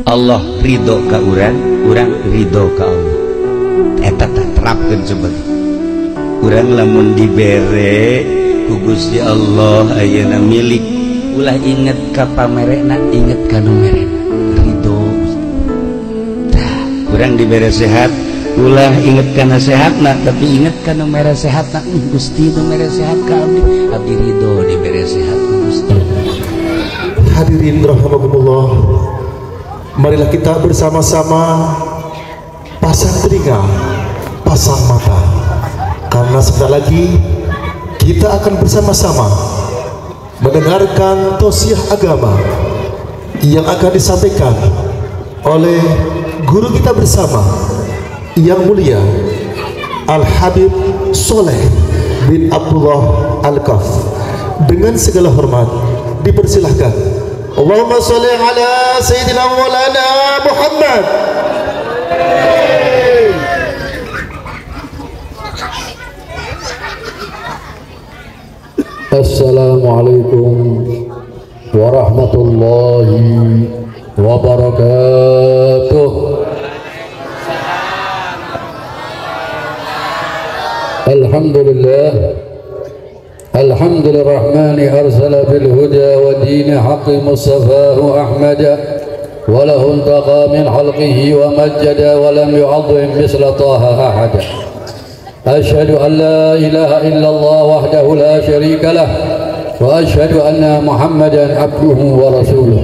Allah ridho ka urang ridho ka Allah. Eta terapkeun coba. Urang lamun dibere ku Gusti Allah ayeuna milik, ulah inget ka pamerena, inget ka nu merena, ridho. Tah, urang dibere sehat, ulah inget kana sehatna, tapi inget ka nu mere sehatna. Gusti nu mere sehat ka abdi ridho dibere sehat ku Gusti. Hadirin rahimakumullah, marilah kita bersama-sama pasang telinga, pasang mata, karena sebentar lagi kita akan bersama-sama mendengarkan tausiah agama yang akan disampaikan oleh guru kita bersama yang mulia Al-Habib Soleh bin Abdullah Al-Kaf. Dengan segala hormat dipersilahkan. Allahumma sholli ala Sayyidina Maulana Muhammad. Assalamualaikum warahmatullahi wabarakatuh. Alhamdulillah, alhamdulillahirrahmani arsala bil huda wa dini haqqi mustafahu ahmada wa lahu intaqa min halqihi wa majjada wa lam yu'azzim misla taha ahada. أشهد أن لا إله إلا الله وحده لا شريك له وأشهد أن محمدا عبده ورسوله.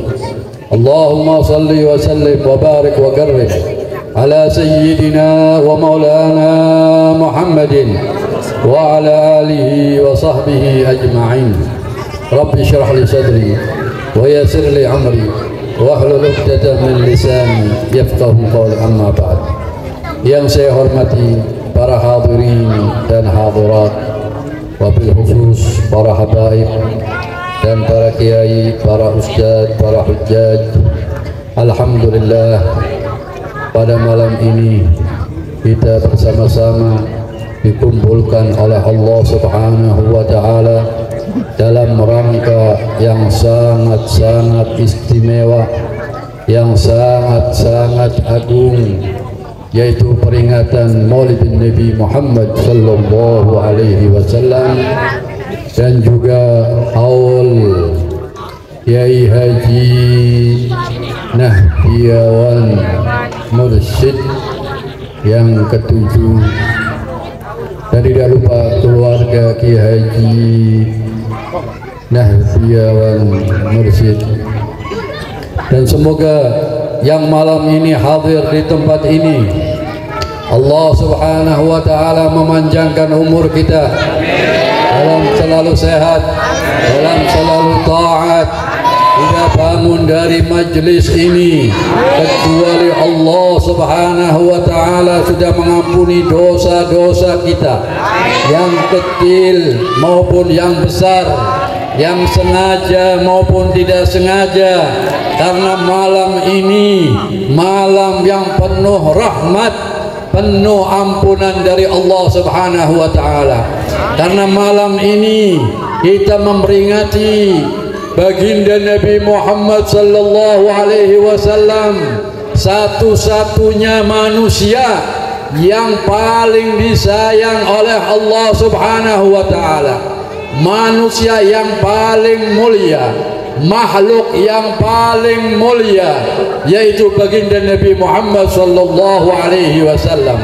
اللهم صل وسلم وبارك وكرم على سيدنا ومولانا محمد وعلى آله وصحبه أجمعين. رب اشرح لي صدري ويسر لي أمري واحلل عقدة من لساني يفقه قولي. أما بعد, yang saya hormati para hadirin dan hadirat, wabil khusus para habaib dan para kiai, para ustadz, para hujjaj. Alhamdulillah, pada malam ini kita bersama-sama dikumpulkan oleh Allah Subhanahu wa ta'ala dalam rangka yang sangat-sangat istimewa, yang sangat-sangat agung, yaitu peringatan Maulidin Nabi Muhammad sallallahu alaihi wasallam, dan juga haul Kiai Haji Nahdiawan Mursyid yang ke-7, dan tidak lupa keluarga Kiai Haji Nahdiawan Mursyid. Dan semoga yang malam ini hadir di tempat ini, Allah Subhanahu wa ta'ala memanjangkan umur kita dalam selalu sehat, dalam selalu taat. Tidak bangun dari majlis ini kecuali Allah Subhanahu wa ta'ala sudah mengampuni dosa-dosa kita, yang kecil maupun yang besar, yang sengaja maupun tidak sengaja, karena malam ini malam yang penuh rahmat, penuh ampunan dari Allah Subhanahu wa ta'ala. Karena malam ini kita memperingati baginda Nabi Muhammad sallallahu alaihi wasallam, satu-satunya manusia yang paling disayang oleh Allah Subhanahu wa ta'ala, manusia yang paling mulia, makhluk yang paling mulia, yaitu baginda Nabi Muhammad sallallahu alaihi wasallam.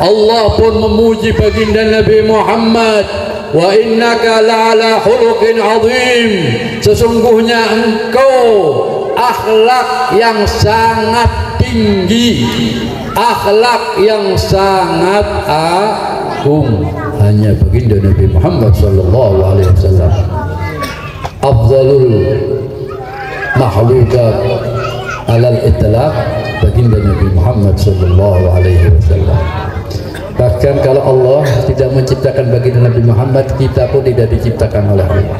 Allah pun memuji baginda Nabi Muhammad, wa innaka la'ala khuluqin azim, sesungguhnya engkau akhlak yang sangat tinggi, akhlak yang sangat agung. Hanya baginda Nabi Muhammad sallallahu alaihi wasallam afdalul makhlukat alal itlaq, baginda Nabi Muhammad sallallahu alaihi wasallam. Bahkan kalau Allah tidak menciptakan baginda Nabi Muhammad, kita pun tidak diciptakan oleh Allah.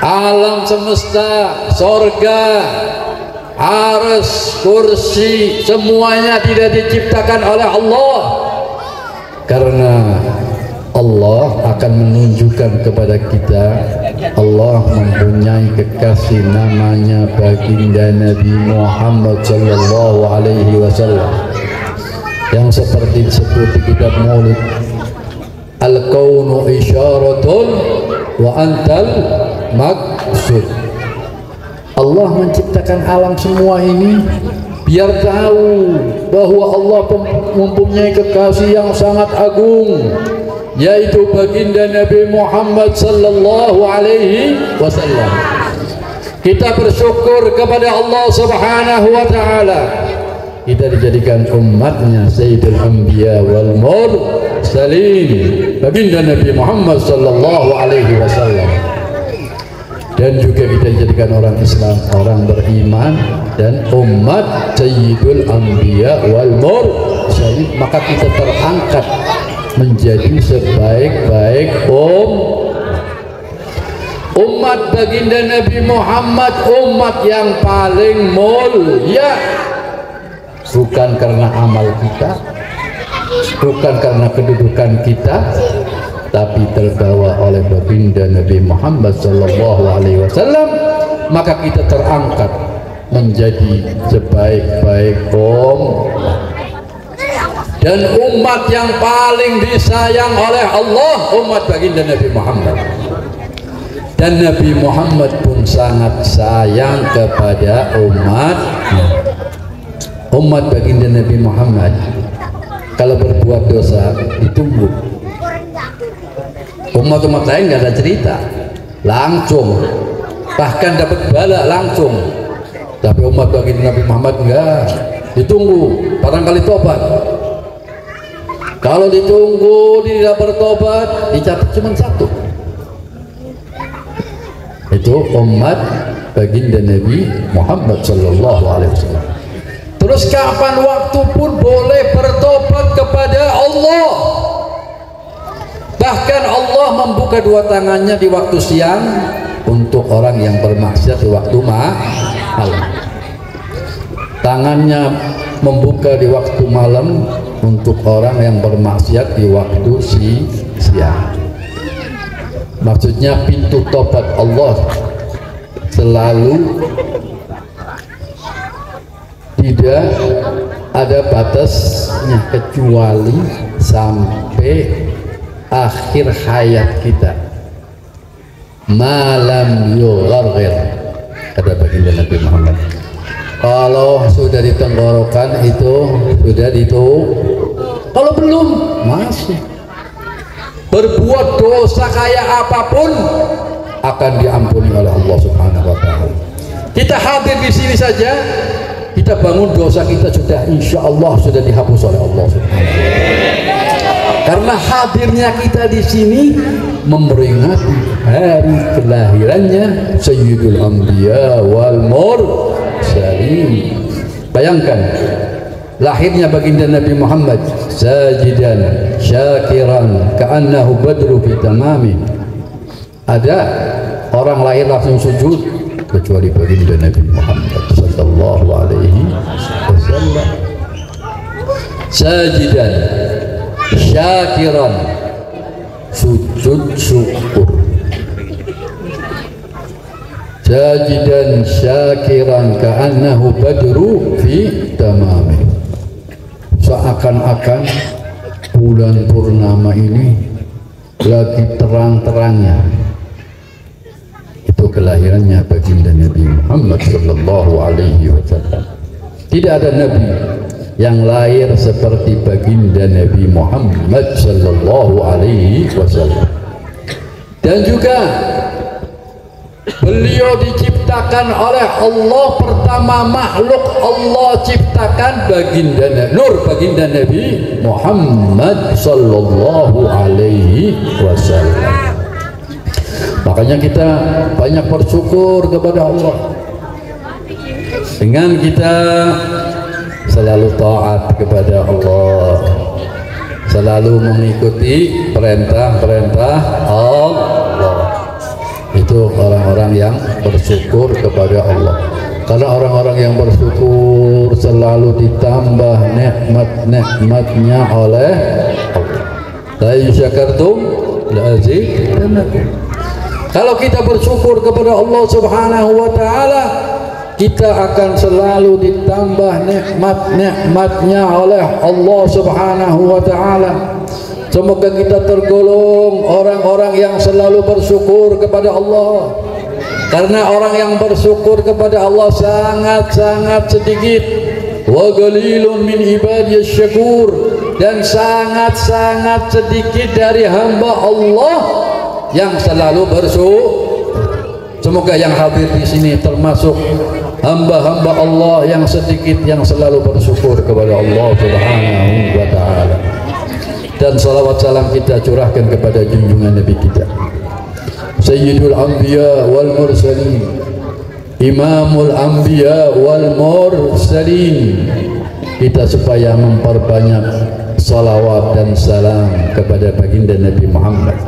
Alam semesta, sorga, arsy, kursi, semuanya tidak diciptakan oleh Allah, karena Allah akan menunjukkan kepada kita Allah mempunyai kekasih namanya baginda Nabi Muhammad sallallahu alaihi wasallam yang seperti disebut di kitab Maulid, al-kaunu isyaratun wa antal maksud. Allah menciptakan alam semua ini biar tahu bahwa Allah mempunyai kekasih yang sangat agung, yaitu baginda Nabi Muhammad sallallahu alaihi wasallam. Kita bersyukur kepada Allah Subhanahu wa taala, kita dijadikan umatnya Sayyidul Anbiya wal Mursalin, baginda Nabi Muhammad sallallahu alaihi wasallam. Dan juga kita dijadikan orang Islam, orang beriman dan umat Sayyidul Anbiya wal Mursalin, maka kita terangkat menjadi sebaik-baik umat baginda Nabi Muhammad, umat yang paling mulia, bukan karena amal kita, bukan karena kedudukan kita, tapi terbawa oleh baginda Nabi Muhammad sallallahu alaihi wasallam, maka kita terangkat menjadi sebaik-baik dan umat yang paling disayang oleh Allah, umat baginda Nabi Muhammad. Dan Nabi Muhammad pun sangat sayang kepada umat baginda Nabi Muhammad. Kalau berbuat dosa ditunggu. Umat-umat lain nggak ada cerita, langsung, bahkan dapat bala langsung. Tapi umat baginda Nabi Muhammad enggak, ditunggu, barangkali tobat. Kalau ditunggu tidak bertobat, dicatat cuma satu. Itu umat baginda Nabi Muhammad sallallahu alaihi wasallam. Terus kapan waktu pun boleh bertobat kepada Allah. Bahkan Allah membuka dua tangannya di waktu siang untuk orang yang bermaksiat di waktu malam. Tangannya membuka di waktu malam untuk orang yang bermaksiat di waktu siang. Maksudnya pintu tobat Allah selalu tidak ada batasnya kecuali sampai akhir hayat kita, malam yugharghir, kata baginda Nabi Muhammad. Kalau sudah di tenggorokan itu sudah kalau belum masih berbuat dosa kayak apapun akan diampuni oleh Allah Subhanahu wa taala. Kita hadir di sini saja, kita bangun dosa kita sudah insya Allah sudah dihapus oleh Allah Subhanahu wa taala. Karena hadirnya kita di sini memperingati hari kelahirannya Sayyidul Anbiya wal Mursalin. Bayangkan lahirnya baginda Nabi Muhammad sajidan syakiran ka'annahu badru fi tamami. Ada orang lahir langsung sujud kecuali baginda Nabi Muhammad sallallahu alaihi wasallam. Sajidan syakiran, sujud syukur. Sajidan syakiran ka'annahu badru fi tamami. Seakan-akan bulan purnama ini lagi terang-terangnya. Itu kelahirannya baginda Nabi Muhammad sallallahu alaihi wasallam. Tidak ada nabi yang lahir seperti baginda Nabi Muhammad sallallahu alaihi wasallam. Dan juga beliau diciptakan oleh Allah, pertama makhluk Allah ciptakan baginda Nabi Muhammad sallallahu alaihi wasallam. Makanya kita banyak bersyukur kepada Allah dengan kita selalu taat kepada Allah, selalu mengikuti perintah-perintah Allah. Itu orang-orang yang bersyukur kepada Allah. Karena orang-orang yang bersyukur selalu ditambah nikmat-nikmatnya oleh Allah. La in syakartum la azidannakum. Kalau kita bersyukur kepada Allah Subhanahu wa taala, kita akan selalu ditambah nikmat-nikmatnya oleh Allah Subhanahu wa taala. Semoga kita tergolong orang-orang yang selalu bersyukur kepada Allah. Karena orang yang bersyukur kepada Allah sangat-sangat sedikit. Wa qalilun min ibadiyas syakur, dan sangat-sangat sedikit dari hamba Allah yang selalu bersyukur. Semoga yang hadir di sini termasuk hamba-hamba Allah yang sedikit yang selalu bersyukur kepada Allah Subhanahu wa taala. Dan salawat salam kita curahkan kepada junjungan Nabi kita, Sayyidul Anbiya wal Mursalin, Imamul Anbiya wal Mursalin. Kita supaya memperbanyak salawat dan salam kepada baginda Nabi Muhammad,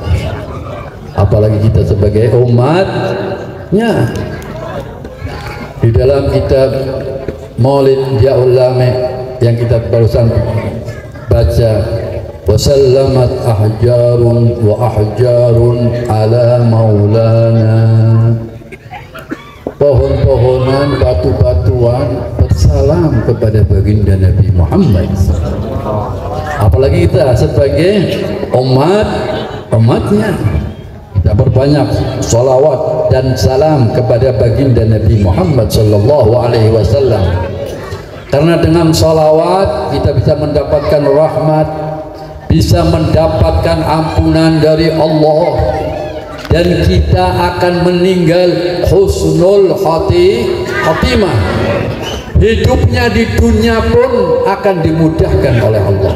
apalagi kita sebagai umatnya. Di dalam kitab Maulid Ya Ulama yang kita barusan baca, wasallamat ahjarun wa ahjarun ala maulana, pohon-pohonan, batu-batuan bersalam kepada baginda Nabi Muhammad. Apalagi kita sebagai umatnya, kita berbanyak salawat dan salam kepada baginda Nabi Muhammad sallallahu alaihi wasallam. Karena dengan salawat kita bisa mendapatkan rahmat, bisa mendapatkan ampunan dari Allah, dan kita akan meninggal husnul khatimah. Hidupnya di dunia pun akan dimudahkan oleh Allah,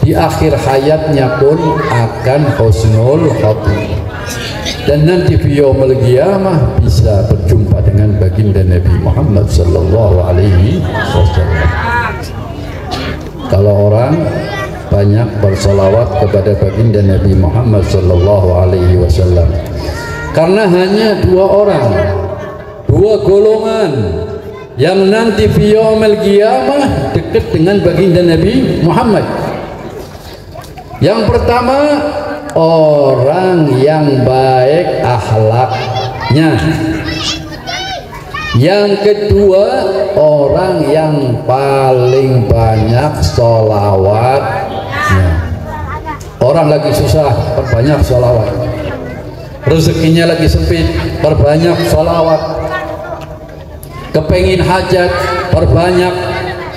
di akhir hayatnya pun akan husnul khatimah, dan nanti di yaumul qiyamah bisa berjumpa dengan baginda Nabi Muhammad sallallahu alaihi wasallam. Kalau orang banyak bersalawat kepada baginda Nabi Muhammad sallallahu alaihi wasallam, karena hanya dua orang, dua golongan yang nanti fi yaumil qiyamah dekat dengan baginda Nabi Muhammad. Yang pertama, orang yang baik akhlaknya. Yang kedua, orang yang paling banyak sholawatnya. Orang lagi susah, perbanyak sholawat. Rezekinya lagi sempit, perbanyak sholawat. Kepengin hajat, perbanyak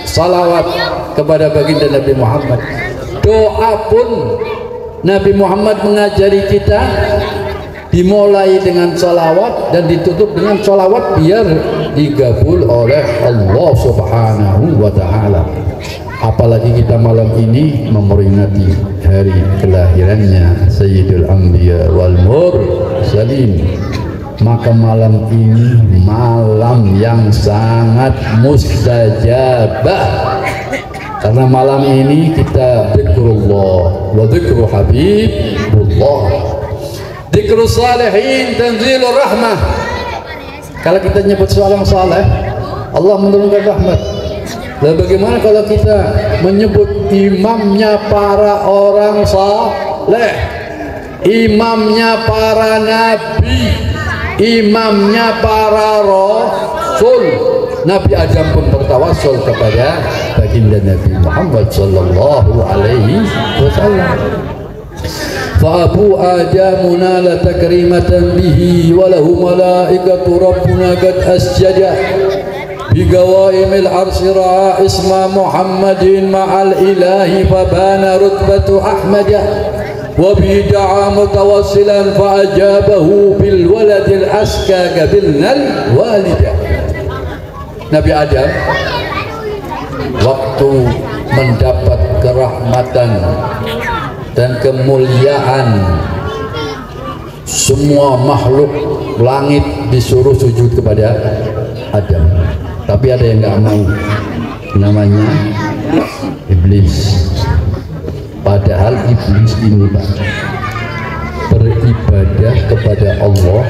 sholawat kepada baginda Nabi Muhammad. Doa pun Nabi Muhammad mengajari kita dimulai dengan sholawat dan ditutup dengan sholawat biar digabul oleh Allah Subhanahu wa ta'ala. Apalagi kita malam ini memperingati hari kelahirannya Sayyidul Anbiya wal Mursalin, maka malam ini malam yang sangat mustajabah. Karena malam ini kita zikrullah wa zikru habibullah, zikru salihin, tanzilur rahmah. Kalau kita nyebut seorang saleh, Allah menurunkan rahmat. Lalu bagaimana kalau kita menyebut imamnya para orang saleh, imamnya para nabi, imamnya para rasul? Nabi Adam pun bertawassul kepada baginda Nabi Muhammad sallallahu alaihi wasallam. Fa Abu Adam nala takrimatan bihi wa lahu malaikatu rabbuna qad asjada bi gawaimil arsy ra'a isma Muhammadin ma'al ilahi fa bana rutbatu ahmada wa bi da'a mutawassilan fa ajabahu bil waladil aska qabilnal walidah. Nabi Adam waktu mendapat kerahmatan dan kemuliaan, semua makhluk langit disuruh sujud kepada Adam, tapi ada yang nggak mau, namanya iblis. Padahal iblis ini Pak beribadah kepada Allah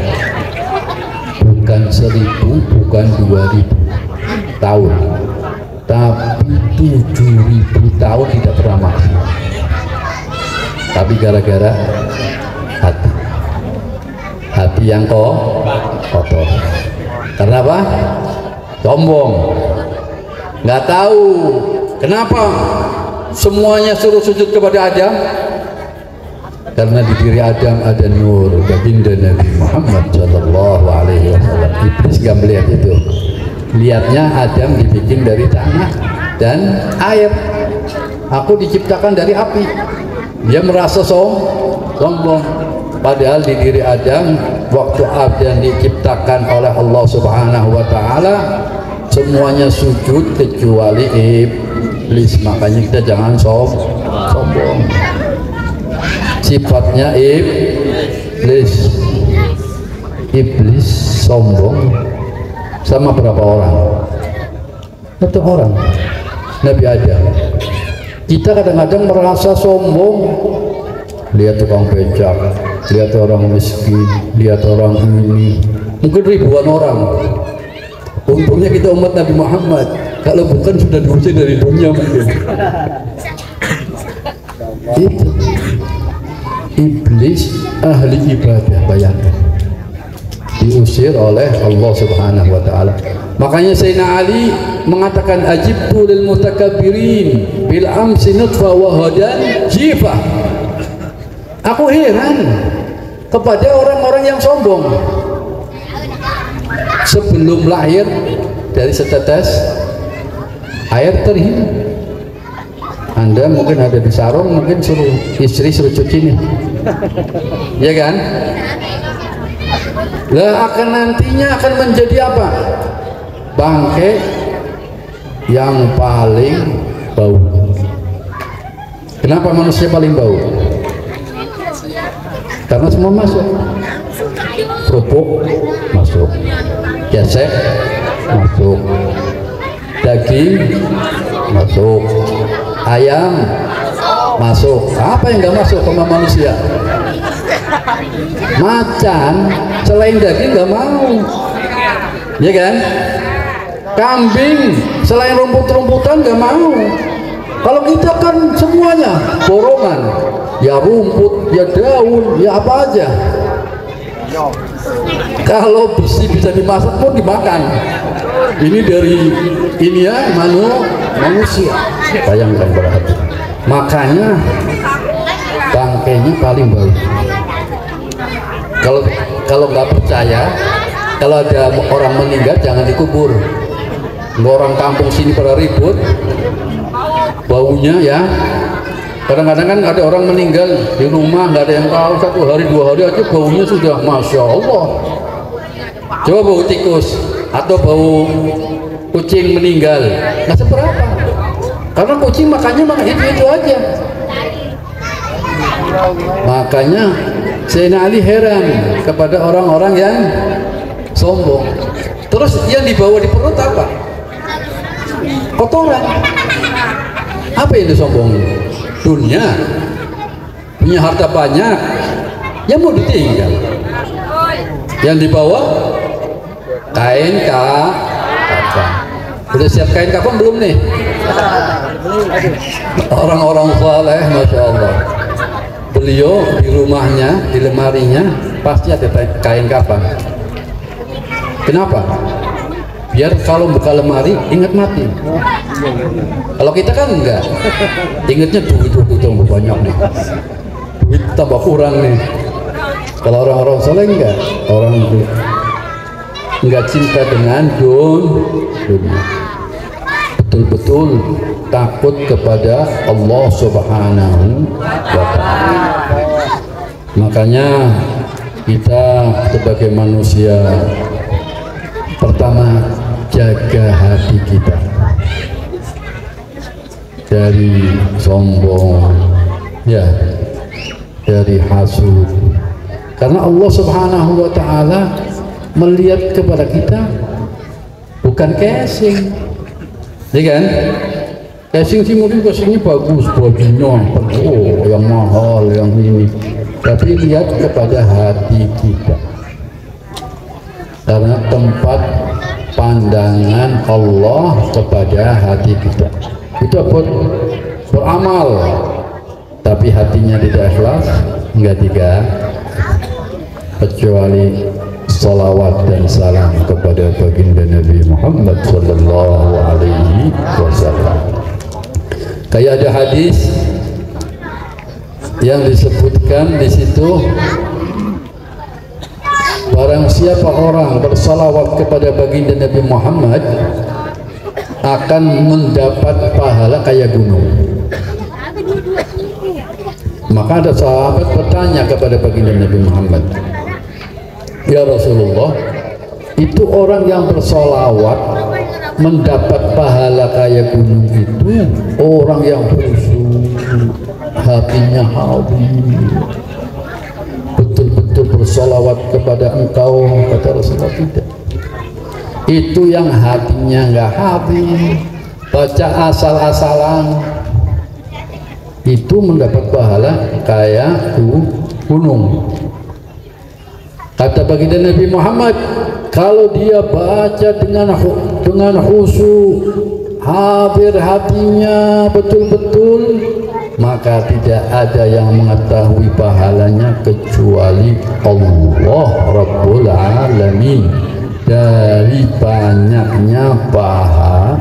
bukan 1000, bukan 2000 tahun, tapi 7000 tahun tidak pernah maksiat. Tapi gara-gara hati, hati yang kotor. Karena apa? Sombong. Nggak tahu kenapa semuanya suruh sujud kepada Adam. Karena di diri Adam ada nur baginda Nabi Muhammad Shallallahu Alaihi Wasallam. Iblis nggak melihat itu. Lihatnya Adam dibikin dari tanah dan air. Aku diciptakan dari api. Dia merasa sombong. Padahal di diri Adam, waktu Adam diciptakan oleh Allah Subhanahu Wa Taala, semuanya sujud kecuali iblis. Makanya kita jangan sombong. Sifatnya iblis sombong sama berapa orang? Satu orang, Nabi Adam. Kita kadang-kadang merasa sombong, lihat tukang becak, lihat orang miskin, lihat orang ini, mungkin ribuan orang. Untungnya kita umat Nabi Muhammad, kalau bukan sudah diusir dari dunia mungkin. Itu iblis ahli ibadah, bayangkan, diusir oleh Allah Subhanahu Wa Taala. Makanya Sayyidina Ali mengatakan ajibtu lil mutakabbirin bil amsi nutfa wa hadan jifa. Aku heran kepada orang-orang yang sombong. Sebelum lahir dari setetes air terhilang. Anda mungkin ada di sarung, mungkin suruh istri suruh cuci nih, ya kan? Lah akan nantinya akan menjadi apa? Bangkai yang paling bau. Kenapa manusia paling bau? Karena semua masuk. Kerupuk masuk, gesek masuk, daging masuk, ayam masuk. Apa yang nggak masuk sama manusia? Macan selain daging nggak mau, ya kan? Kambing selain rumput-rumputan nggak mau. Kalau kita kan semuanya borongan, ya rumput, ya daun, ya apa aja. Kalau besi bisa dimasak pun dimakan. Ini dari ini ya manusia. Bayangkan berarti. Makanya bangkainya paling bau. Kalau nggak percaya, kalau ada orang meninggal jangan dikubur. Orang kampung sini pada ribut, baunya ya. Kadang-kadang kan ada orang meninggal di rumah nggak ada yang tahu, 1 hari 2 hari aja baunya sudah masya Allah. Coba bau tikus atau bau kucing meninggal, nggak seberapa. Karena kucing makannya itu aja. Makanya Sayyidina Ali heran kepada orang-orang yang sombong. Terus yang dibawa di perut apa? Kotoran. Apa yang disombongin? Dunia, punya harta banyak, yang mau ditinggal. Yang dibawa kain kafan. Udah siap kain kafan belum nih? Orang-orang saleh, masya Allah. Beliau di rumahnya, di lemarinya pasti ada kain kafan. Kenapa? Biar kalau buka lemari ingat mati. Kalau kita kan enggak, ingatnya duit tambah banyak nih, duit tambah kurang nih. Kalau orang-orang soleh enggak, orang enggak cinta dengan dunia, betul-betul takut kepada Allah Subhanahu wa Ta'ala. Makanya kita sebagai manusia, pertama jaga hati kita dari sombong, ya, dari hasud. Karena Allah Subhanahu wa Ta'ala melihat kepada kita bukan casing, ya kan? Casing sih mungkin casingnya bagus, bajunya yang mahal, yang ini, tapi lihat kepada hati kita. Karena tempat pandangan Allah kepada hati kita. Kita beramal tapi hatinya tidak ikhlas, enggak tiga. kecuali salawat dan salam kepada baginda Nabi Muhammad sallallahu alaihi wasallam. Kayak ada hadis yang disebutkan di situ, barang siapa orang bersalawat kepada baginda Nabi Muhammad akan mendapat pahala kayak gunung. Maka ada sahabat bertanya kepada baginda Nabi Muhammad, ya Rasulullah, itu orang yang bersolawat mendapat pahala kayak gunung itu orang yang khusyuk, hatinya habis, betul-betul bersolawat kepada engkau? Kata Rasulullah, tidak. Itu yang hatinya nggak habis, baca asal-asalan, itu mendapat pahala kayak gunung. Kata baginda Nabi Muhammad, kalau dia baca dengan khusyuk, hadir hatinya betul-betul, maka tidak ada yang mengetahui pahalanya kecuali Allah Rabbul Alamin, dari banyaknya pahala.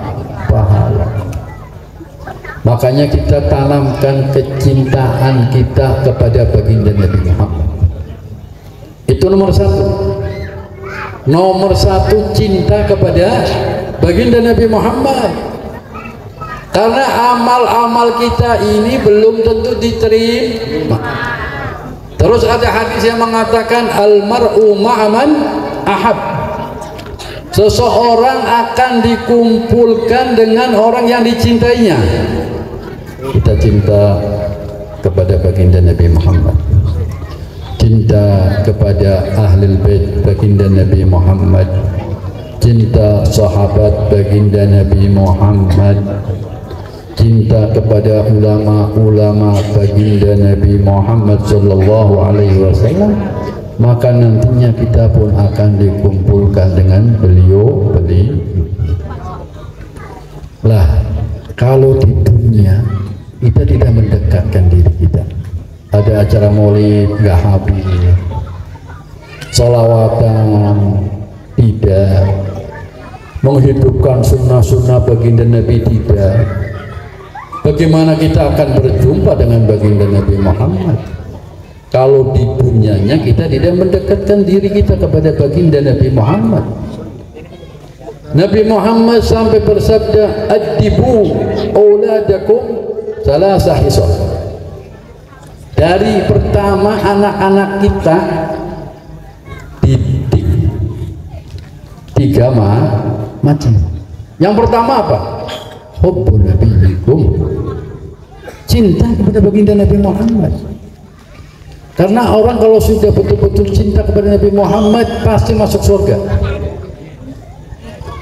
Makanya kita tanamkan kecintaan kita kepada baginda Nabi Muhammad. Itu nomor satu. Nomor satu, cinta kepada baginda Nabi Muhammad. Karena amal-amal kita ini belum tentu diterima. Terus ada hadis yang mengatakan al-mar'u ma'aman ahab. Seseorang akan dikumpulkan dengan orang yang dicintainya. Kita cinta kepada baginda Nabi Muhammad, cinta kepada ahlul bait baginda Nabi Muhammad, cinta sahabat baginda Nabi Muhammad, cinta kepada ulama-ulama baginda Nabi Muhammad sallallahu alaihi wasallam, maka nantinya kita pun akan dikumpulkan dengan beliau. Lah, kalau di dunia kita tidak mendekatkan diri kita, ada acara maulid nggak habis, sholawatan tidak, menghidupkan sunnah-sunnah baginda Nabi tidak, bagaimana kita akan berjumpa dengan baginda Nabi Muhammad kalau di dunianya kita tidak mendekatkan diri kita kepada baginda Nabi Muhammad? Nabi Muhammad sampai bersabda, addibu auladakum salasah hisab. Dari pertama anak-anak kita didik tiga macam. Yang pertama apa? Hubbun nabiyikum, cinta kepada baginda Nabi Muhammad. Karena orang kalau sudah betul-betul cinta kepada Nabi Muhammad pasti masuk surga.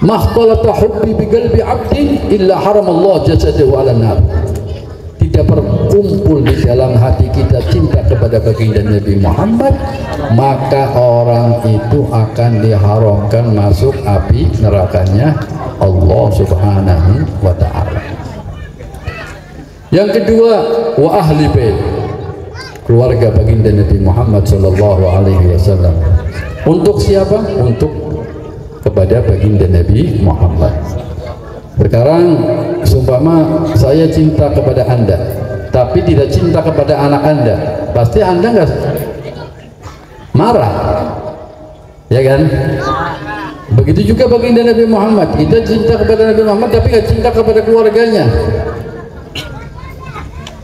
Mahtalata hubbi bi qalbi 'abdin illa haramallahu jasadahu 'alan nar. Tidak berkumpul di dalam hati kita cinta kepada baginda Nabi Muhammad, maka orang itu akan diharamkan masuk api nerakanya Allah Subhanahu wa ta'ala. Yang kedua, wa ahli bait, keluarga baginda Nabi Muhammad sallallahu alaihi wasallam. Untuk siapa? Untuk kepada baginda Nabi Muhammad. Sekarang seumpama saya cinta kepada Anda tapi tidak cinta kepada anak Anda, pasti Anda nggak marah, ya kan? Begitu juga baginda Nabi Muhammad, kita cinta kepada Nabi Muhammad tapi nggak cinta kepada keluarganya.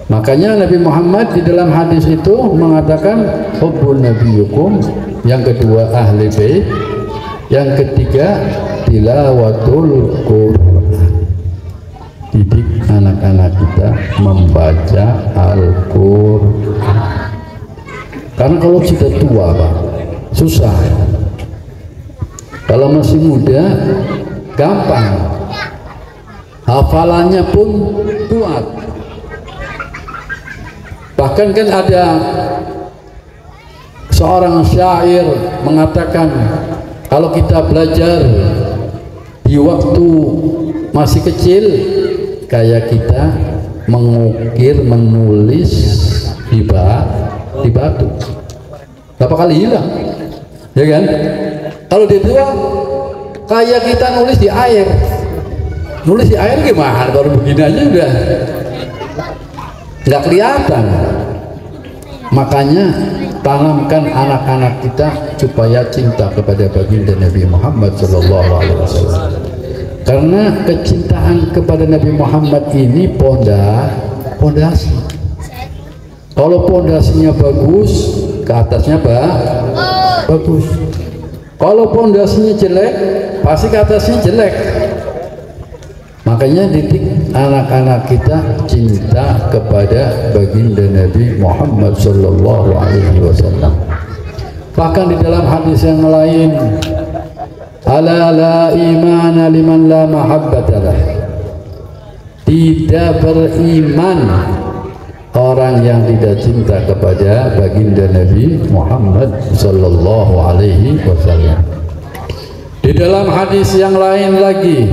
Makanya Nabi Muhammad di dalam hadis itu mengatakan hubbun nabiyukum, yang kedua ahli bait, yang ketiga tilawatul Quran. Didik anak-anak kita membaca Al-Quran. Karena kalau sudah tua Pak, susah. Kalau masih muda gampang, hafalannya pun kuat. Bahkan kan ada seorang syair mengatakan, kalau kita belajar di waktu masih kecil kayak kita mengukir, menulis di batu, berapa kali hilang? ya kan? Kalau dia tua kayak kita nulis di air gimana? Baru begini aja udah nggak kelihatan. Makanya tanamkan anak-anak kita supaya cinta kepada baginda Nabi Muhammad SAW. Karena kecintaan kepada Nabi Muhammad ini pondasi. Kalau pondasinya bagus, ke atasnya bagus. Kalau pondasinya jelek, pasti ke atasnya jelek. Makanya didik anak-anak kita cinta kepada baginda Nabi Muhammad sallallahu alaihi wasallam. Bahkan di dalam hadis yang lain, ala la imana liman la mahabbata lah. Tidak beriman orang yang tidak cinta kepada baginda Nabi Muhammad sallallahu alaihi wasallam. Di dalam hadis yang lain lagi,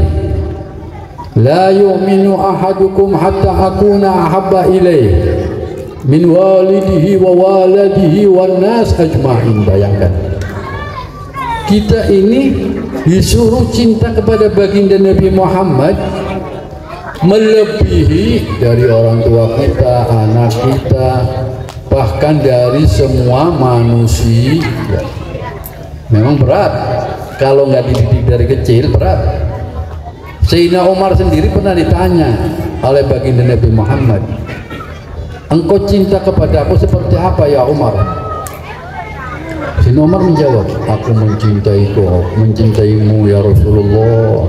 la yu'minu ahadukum hatta akuna ahabba ilaih min walidihi wa waladihi wan nas ajma'in. Bayangkan, kita ini disuruh cinta kepada baginda Nabi Muhammad melebihi dari orang tua kita, anak kita, bahkan dari semua manusia. Memang berat kalau nggak dididik dari kecil, berat. Sayyidina Umar sendiri pernah ditanya oleh baginda Nabi Muhammad, engkau cinta kepada aku seperti apa ya Umar? Sayyidina Umar menjawab, aku mencintaimu ya Rasulullah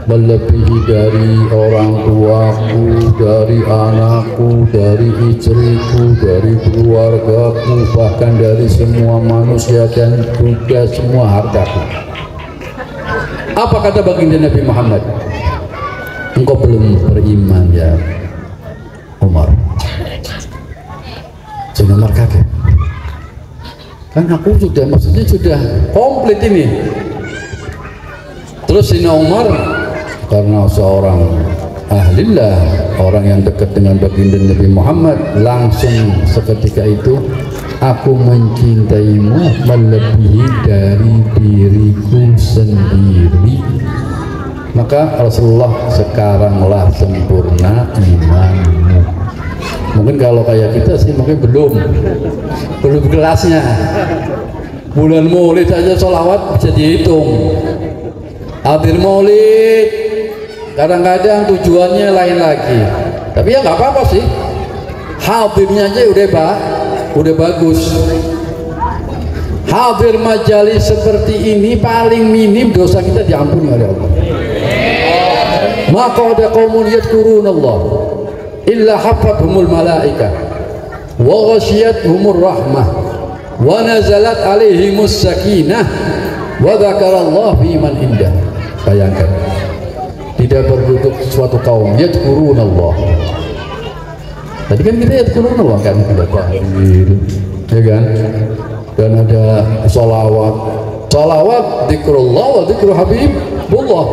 melebihi dari orang tuaku, dari anakku, dari istriku, dari keluargaku, bahkan dari semua manusia dan juga semua hartaku. Apa kata baginda Nabi Muhammad? Engkau belum beriman ya Umar. Sayyidina Umar kaget. Kan aku maksudnya sudah komplit ini. Terus Sayyidina Umar karena seorang ahlillah, orang yang dekat dengan baginda Nabi Muhammad, langsung seketika itu, aku mencintaimu melebihi dari diriku sendiri. Maka Rasulullah, sekaranglah sempurna imanmu. Mungkin kalau kayak kita sih mungkin belum kelasnya. Bulan Maulid aja sholawat bisa dihitung. Hadir Maulid kadang-kadang tujuannya lain lagi, tapi ya nggak apa-apa sih, hadirnya aja udah bagus. Hadir majalis seperti ini paling minim dosa kita diampuni oleh Allah. Maka ada qaumun yadhkurunallah illa hafathumul malaika wa ghasyiyatuhumur rahmah wa nazalat alaihimus sakinah wa dzakarallahu fi man indah. Bayangkan, tidak berduduk suatu kaum yadhkurunallah. Tadi kan kita yadhkurunallah kan, ada tahmid, ya kan, dan ada sholawat, dzikrullah wa dzikru habibullah.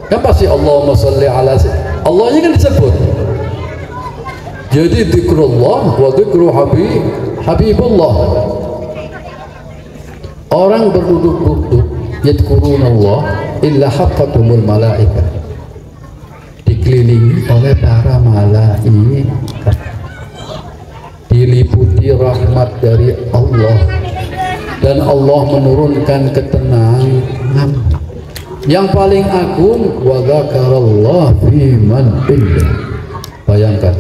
Kan pasti Allahumma sholli ala Allahnya kan disebut. Jadi dzikrullah wa dzikru habibullah. Orang berduduk-duduk yadhkurunallah illa hafathumul malaika, dikelilingi oleh para malaikat, diliputi rahmat dari Allah, dan Allah menurunkan ketenangan. Yang paling agung, wa dzakarallahu fi man indah. Bayangkan,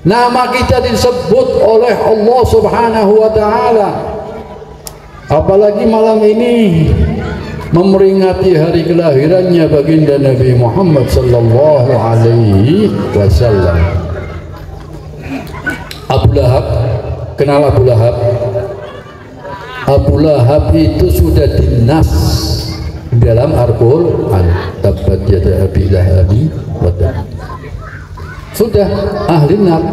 nama kita disebut oleh Allah Subhanahu wa taala. Apalagi malam ini memperingati hari kelahirannya baginda Nabi Muhammad sallallahu alaihi wasallam. Abu Lahab, kenal Abu Lahab? Abu Lahab itu sudah dinas dalam Al-Quran, tabbat yada abi lahabi wa tab. Sudah ahli nar.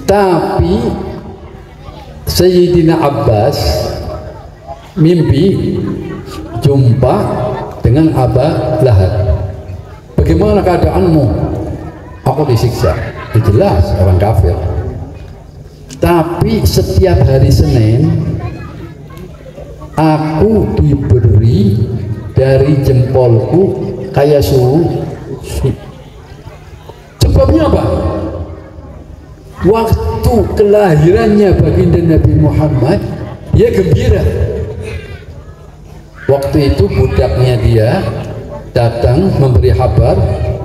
Tapi Sayyidina Abbas mimpi jumpa dengan Abu Lahab. Bagaimana keadaanmu? Aku disiksa. Jelas orang kafir. Tapi setiap hari Senin aku diberi dari jempolku kayak suhu. Sebabnya apa? Waktu kelahirannya baginda Nabi Muhammad, dia gembira. Waktu itu budaknya dia datang memberi kabar,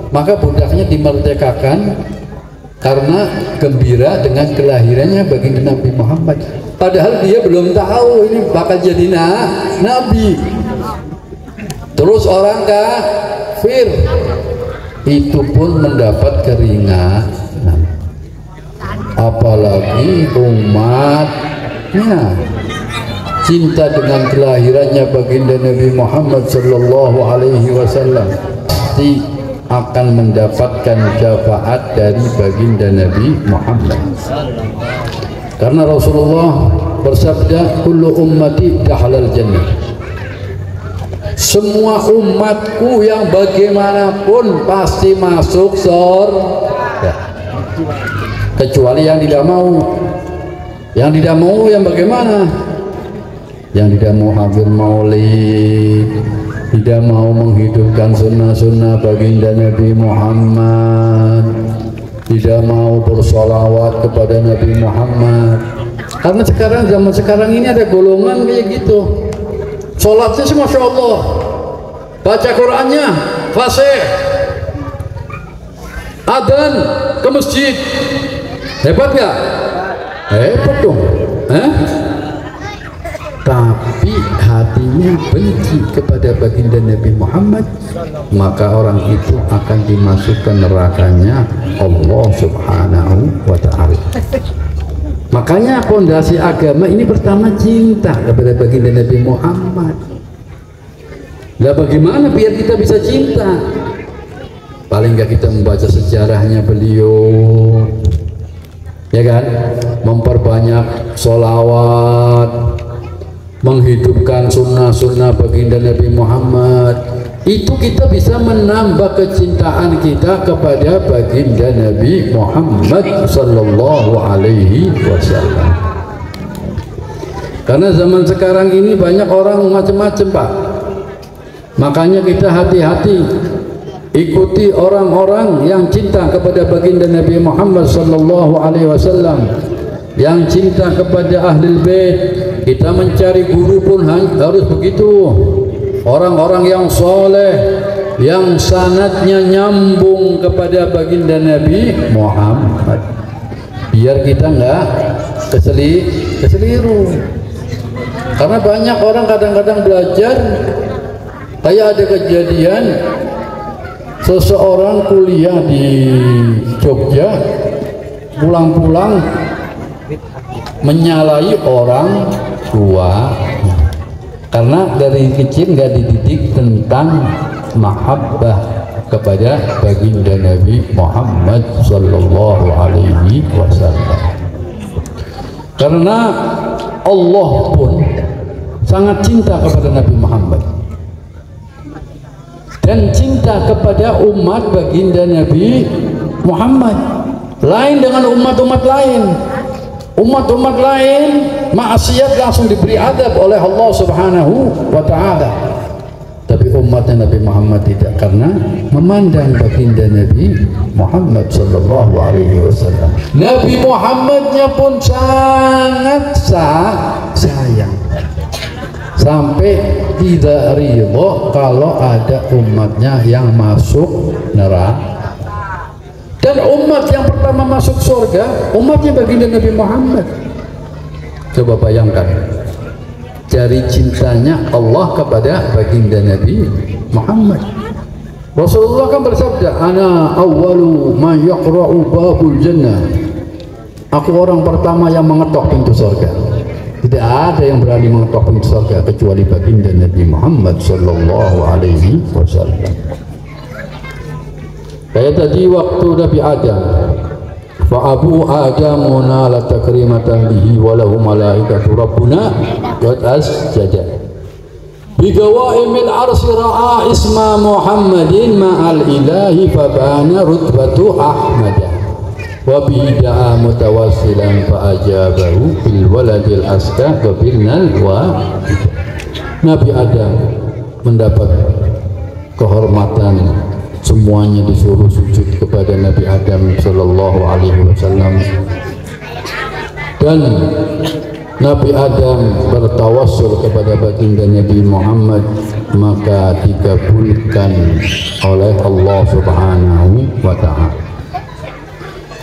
maka budaknya dimerdekakan karena gembira dengan kelahirannya baginda Nabi Muhammad. Padahal dia belum tahu ini bakal jadi nabi. Terus orang kafir itu pun mendapat keringanan, apalagi umatnya. Cinta dengan kelahirannya baginda Nabi Muhammad sallallahu alaihi wasallam akan mendapatkan syafaat dari baginda Nabi Muhammad. Karena Rasulullah bersabda, kullu ummati dahalal jannah. Semua umatku yang bagaimanapun pasti masuk surga, kecuali yang tidak mau. Yang tidak mau yang bagaimana? Yang tidak mau hadir maulid, tidak mau menghidupkan sunnah-sunnah baginda Nabi Muhammad, tidak mau bersolawat kepada Nabi Muhammad. Karena sekarang, zaman sekarang ini ada golongan kayak gitu. Sholatnya sih Masya Allah, baca Qurannya fasih, adzan ke masjid, hebat gak? Hebat dong. Tapi hatinya benci kepada baginda Nabi Muhammad, maka orang itu akan dimasukkan nerakanya Allah Subhanahu wa ta'ala. Makanya fondasi agama ini pertama cinta kepada baginda Nabi Muhammad. Lah bagaimana biar kita bisa cinta? Paling nggak kita membaca sejarahnya beliau, ya kan? Memperbanyak sholawat, menghidupkan sunnah-sunnah baginda Nabi Muhammad. Itu kita bisa menambah kecintaan kita kepada baginda Nabi Muhammad sallallahu alaihi wasallam. Karena zaman sekarang ini banyak orang macam-macam, Pak. Makanya kita hati-hati, ikuti orang-orang yang cinta kepada baginda Nabi Muhammad sallallahu alaihi wasallam, yang cinta kepada ahlul bait. Kita mencari guru pun harus begitu. Orang-orang yang soleh, yang sanadnya nyambung kepada baginda Nabi Muhammad, biar kita nggak keseliru. Karena banyak orang kadang-kadang belajar, kayak ada kejadian seseorang kuliah di Jogja, pulang-pulang menyalahi orang tua. Karena dari kecil nggak dididik tentang mahabbah kepada baginda Nabi Muhammad sallallahu alaihi wasallam. Karena Allah pun sangat cinta kepada Nabi Muhammad dan cinta kepada umat baginda Nabi Muhammad, lain dengan umat-umat lain. Umat-umat lain maksiat langsung diberi adab oleh Allah Subhanahu wa ta'ala. Tapi umatnya Nabi Muhammad tidak, karena memandang baginda Nabi Muhammad sallallahu alaihi wasallam. Nabi Muhammadnya pun sangat sayang, sampai tidak ridho kalau ada umatnya yang masuk neraka. Dan umat yang pertama masuk surga, umatnya baginda Nabi Muhammad. Coba bayangkan, dari cintanya Allah kepada baginda Nabi Muhammad. Rasulullah kan bersabda, ana awwalu man yaqra'u babul jannah. Aku orang pertama yang mengetok pintu surga. Tidak ada yang berani mengetok pintu surga kecuali baginda Nabi Muhammad sallallahu alaihi wasallam. Kayak tadi waktu Nabi Adam, fa abu Adam nala takrimatan bihi wa lahu malaikatu rabbuna qad asjada bi gawaimil arsy ra'a isma Muhammadin ma'al ilahi fa bana rutbatu ahmada wa bida'a mutawassilan fa ajabahu bil waladil aska wa bilnal wa Nabi Adam mendapat kehormatan, semuanya disuruh sujud kepada Nabi Adam sallallahu alaihi wasallam, dan Nabi Adam bertawassul kepada baginda Nabi Muhammad, maka dikabulkan oleh Allah Subhanahu wa ta'ala.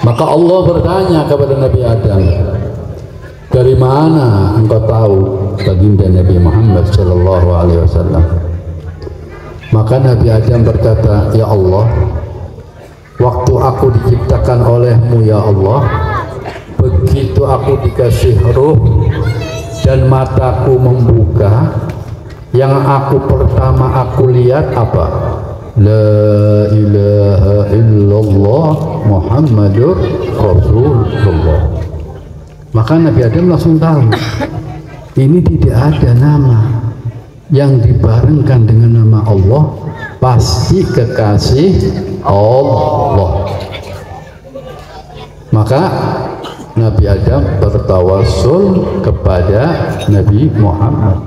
Maka Allah bertanya kepada Nabi Adam, dari mana engkau tahu baginda Nabi Muhammad sallallahu alaihi wasallam? Maka Nabi Adam berkata, ya Allah, waktu aku diciptakan olehmu ya Allah, begitu aku dikasih ruh dan mataku membuka, yang pertama aku lihat apa? La ilaha illallah Muhammadur Rasulullah. Maka Nabi Adam langsung tahu, ini tidak ada nama yang dibarengkan dengan nama Allah, pasti kekasih Allah. Maka Nabi Adam bertawassul kepada Nabi Muhammad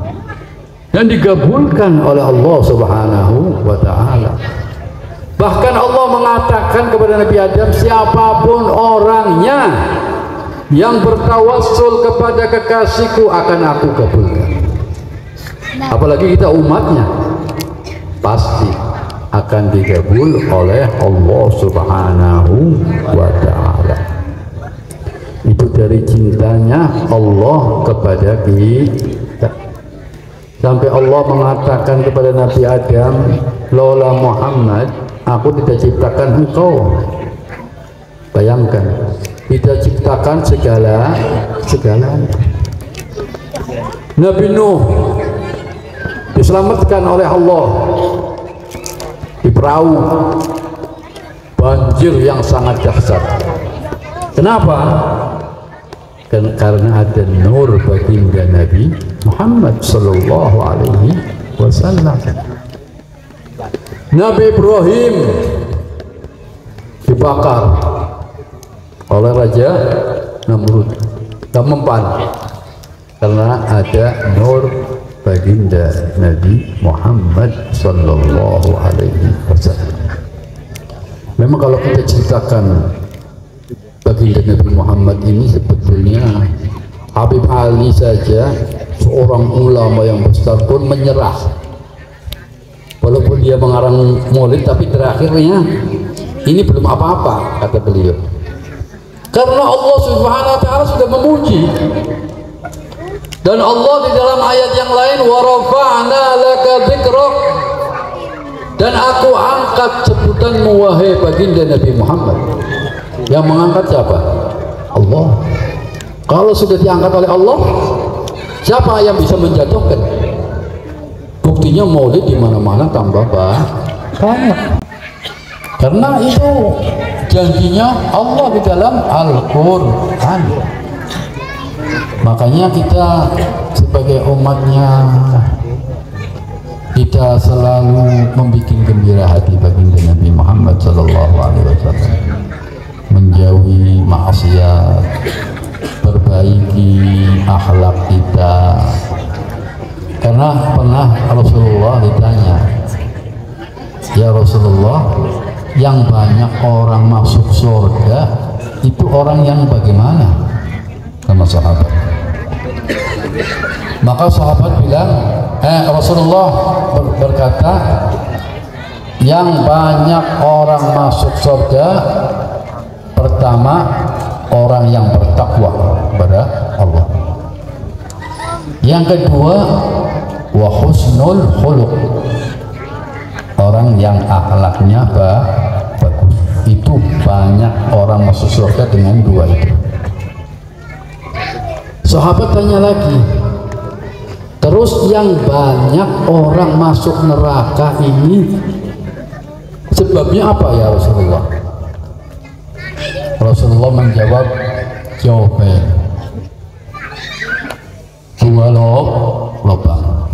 dan digabulkan oleh Allah Subhanahu wa ta'ala. Bahkan Allah mengatakan kepada Nabi Adam, siapapun orangnya yang bertawassul kepada kekasihku akan aku kabulkan. Apalagi kita umatnya, pasti akan digabul oleh Allah Subhanahu wa ta'ala. Itu dari cintanya Allah kepada kita, sampai Allah mengatakan kepada Nabi Adam, lola Muhammad, aku tidak ciptakan engkau. Bayangkan, tidak ciptakan segalanya. Nabi Nuh diselamatkan oleh Allah di perahu banjir yang sangat dahsyat. Kenapa? Karena ada nur baginda Nabi Muhammad sallallahu alaihi wasallam. Nabi Ibrahim dibakar oleh Raja Namrud, mempan karena ada nur baginda Nabi Muhammad sallallahu alaihi wasallam. Memang kalau kita ceritakan baginda Nabi Muhammad ini, sebetulnya Habib Ali saja, seorang ulama yang besar pun menyerah, walaupun dia mengarang maulid, tapi terakhirnya ini belum apa-apa, kata beliau, karena Allah Subhanahu wa ta'ala sudah memuji. Dan Allah di dalam ayat yang lain, wa rafa'na laka dzikrak, dan aku angkat sebutanmu wahai baginda Nabi Muhammad. Yang mengangkat siapa? Allah. Kalau sudah diangkat oleh Allah, siapa yang bisa menjatuhkan? Buktinya maulid di mana-mana tambah banyak. Karena itu janjinya Allah di dalam Al-Qur'an. Makanya kita sebagai umatnya, kita selalu membuat gembira hati baginda Nabi Muhammad sallallahu alaihi wasallam, menjauhi maksiat, perbaiki akhlak kita. Karena pernah Rasulullah ditanya, ya Rasulullah, yang banyak orang masuk surga itu orang yang bagaimana? Sama sahabat. Maka sahabat bilang, Rasulullah berkata, yang banyak orang masuk surga, pertama orang yang bertakwa kepada Allah. Yang kedua, wa husnul khuluq, orang yang akhlaknya bagus. Itu banyak orang masuk surga dengan dua itu. Sahabat tanya lagi, terus yang banyak orang masuk neraka ini sebabnya apa ya Rasulullah? Rasulullah menjawab, jawaban dua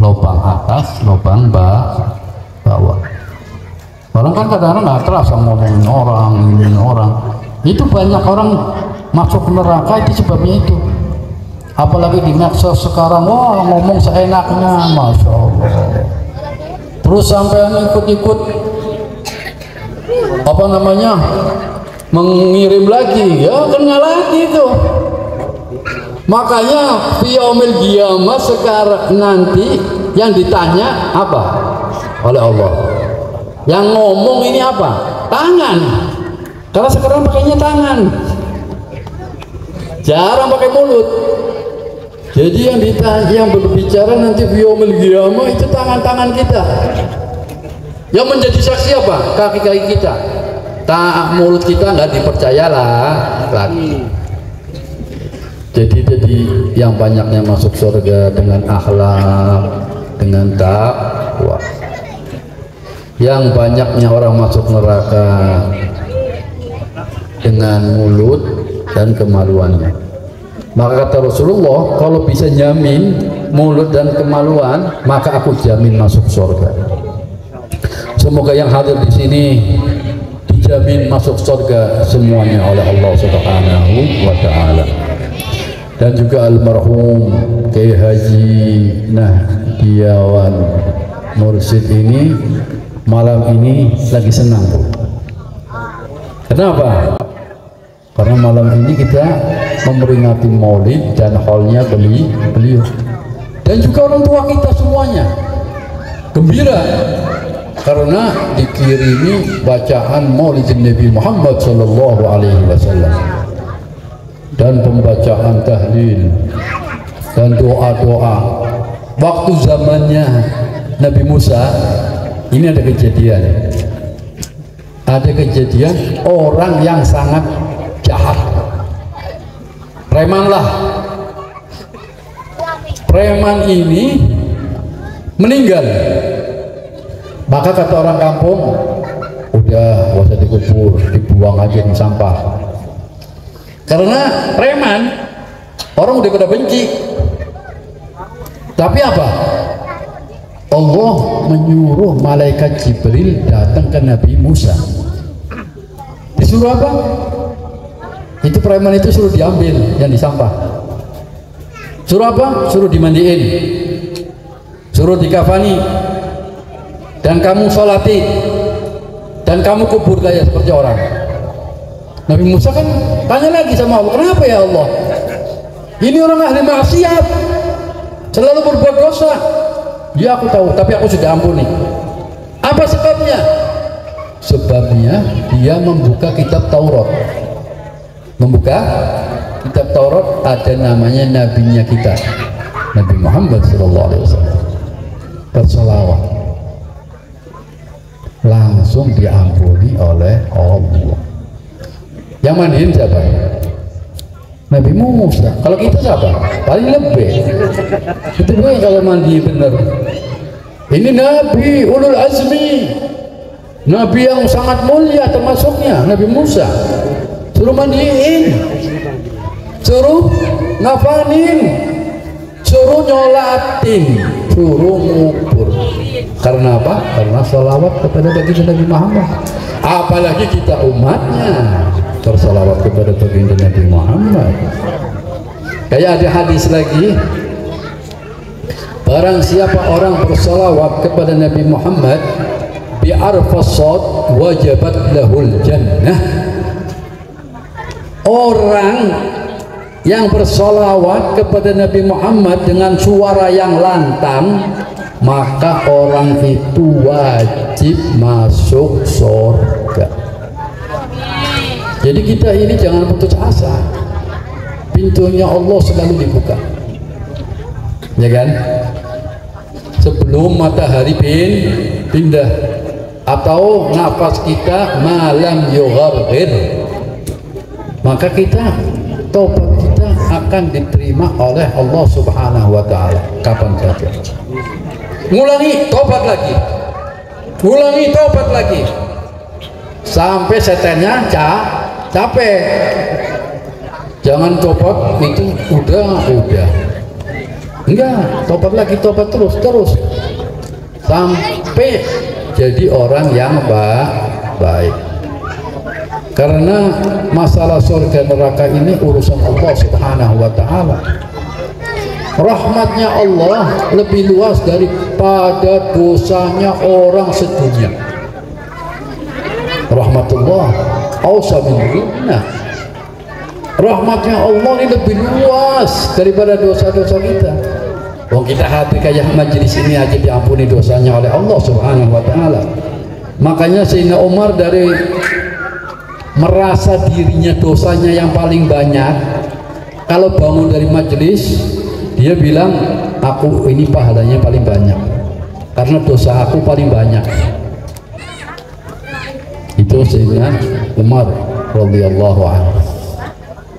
lubang atas, lubang bawah. Orang kan kadang-kadang nggak terasa ngomongin orang, itu banyak orang masuk neraka itu sebabnya itu. apalagi di medsos sekarang, wah ngomong seenaknya, masya Allah. Terus sampai ikut-ikut apa namanya, mengirim lagi, ya kena lagi itu. Makanya yaumil qiyamah sekarang nanti yang ditanya apa oleh Allah, yang ngomong ini apa? Tangan. Karena sekarang pakainya tangan, jarang pakai mulut. Jadi yang ditanya, yang berbicara nanti yaumil qiyamah itu tangan-tangan kita. Yang menjadi saksi apa? Kaki-kaki kita. Mulut kita nggak dipercayalah lagi. Jadi yang banyaknya masuk surga dengan akhlak, dengan takwa. Yang banyaknya orang masuk neraka dengan mulut dan kemaluannya. Maka kata Rasulullah, kalau bisa jamin mulut dan kemaluan, maka aku jamin masuk surga. Semoga yang hadir di sini dijamin masuk surga semuanya oleh Allah Subhanahu wa taala. Dan juga almarhum Kiai Haji Nahdiawan Mursyid ini malam ini lagi senang, Bu. Kenapa? Karena malam ini kita memperingati Maulid dan haulnya beliau. Dan juga orang tua kita semuanya gembira karena dikirimi bacaan Maulid Nabi Muhammad sallallahu alaihi wasallam dan pembacaan tahlil dan doa-doa. Waktu zamannya Nabi Musa ini ada kejadian orang yang sangat jahat, preman lah. Preman ini meninggal, maka kata orang kampung, udah gak usah dikubur, dibuang aja di sampah. Karena preman orang udah pada benci. Tapi apa? Allah menyuruh malaikat Jibril datang ke Nabi Musa. Disuruh apa? Itu preman itu suruh diambil yang di sampah. Suruh apa? Suruh dimandiin, suruh dikafani, dan kamu sholati, dan kamu kubur kayak seperti orang. Nabi Musa kan tanya lagi sama Allah, kenapa ya Allah? Ini orang ahli maksiat, selalu berbuat dosa. Ya aku tahu, tapi aku sudah ampuni. Apa sebabnya? Sebabnya dia membuka kitab Taurat. Membuka kitab Taurat, ada namanya nabinya kita, Nabi Muhammad SAW. Bersolawat, langsung diampuni oleh Allah. Yang mandiin siapa? Nabi Musa. Kalau kita siapa? Paling lebih. Itu gue kalau mandi bener. Ini Nabi Ulul Azmi, Nabi yang sangat mulia termasuknya Nabi Musa. Suruh mandiin, suruh ngapain, suruh nyolatin, suruh ngubur. Karena apa? Karena salawat kepada baginda Nabi Muhammad. Apalagi kita umatnya bersalawat kepada baginda Nabi Muhammad. Kayak ada hadis lagi, barang siapa orang bersalawat kepada Nabi Muhammad bi arfasat wajabat lahul jannah. Orang yang bersalawat kepada Nabi Muhammad dengan suara yang lantang, maka orang itu wajib masuk surga. Jadi kita ini jangan putus asa, pintunya Allah selalu dibuka, ya kan? Sebelum matahari pindah atau nafas kita malam yugharghir, maka kita tobat kita akan diterima oleh Allah Subhanahu wa taala kapan saja. Ngulangi tobat lagi, ulangi tobat lagi, sampai setannya capek. Jangan tobat itu udah enggak, tobat lagi, tobat terus sampai jadi orang yang baik. Karena masalah surga neraka ini urusan Allah Subhanahu wa taala. rahmatnya Allah lebih luas daripada dosanya orang sedunia. Rahmatullah awsa min ghina. Rahmatnya Allah ini lebih luas daripada dosa-dosa kita. Wong kita hati kayak majelis ini aja diampuni dosanya oleh Allah Subhanahu wa taala. Makanya Sayyidina Umar dari merasa dirinya dosanya yang paling banyak, kalau bangun dari majelis dia bilang aku ini pahalanya paling banyak karena dosa aku paling banyak. Itu Sayyidina Umar radhiyallahu anhu.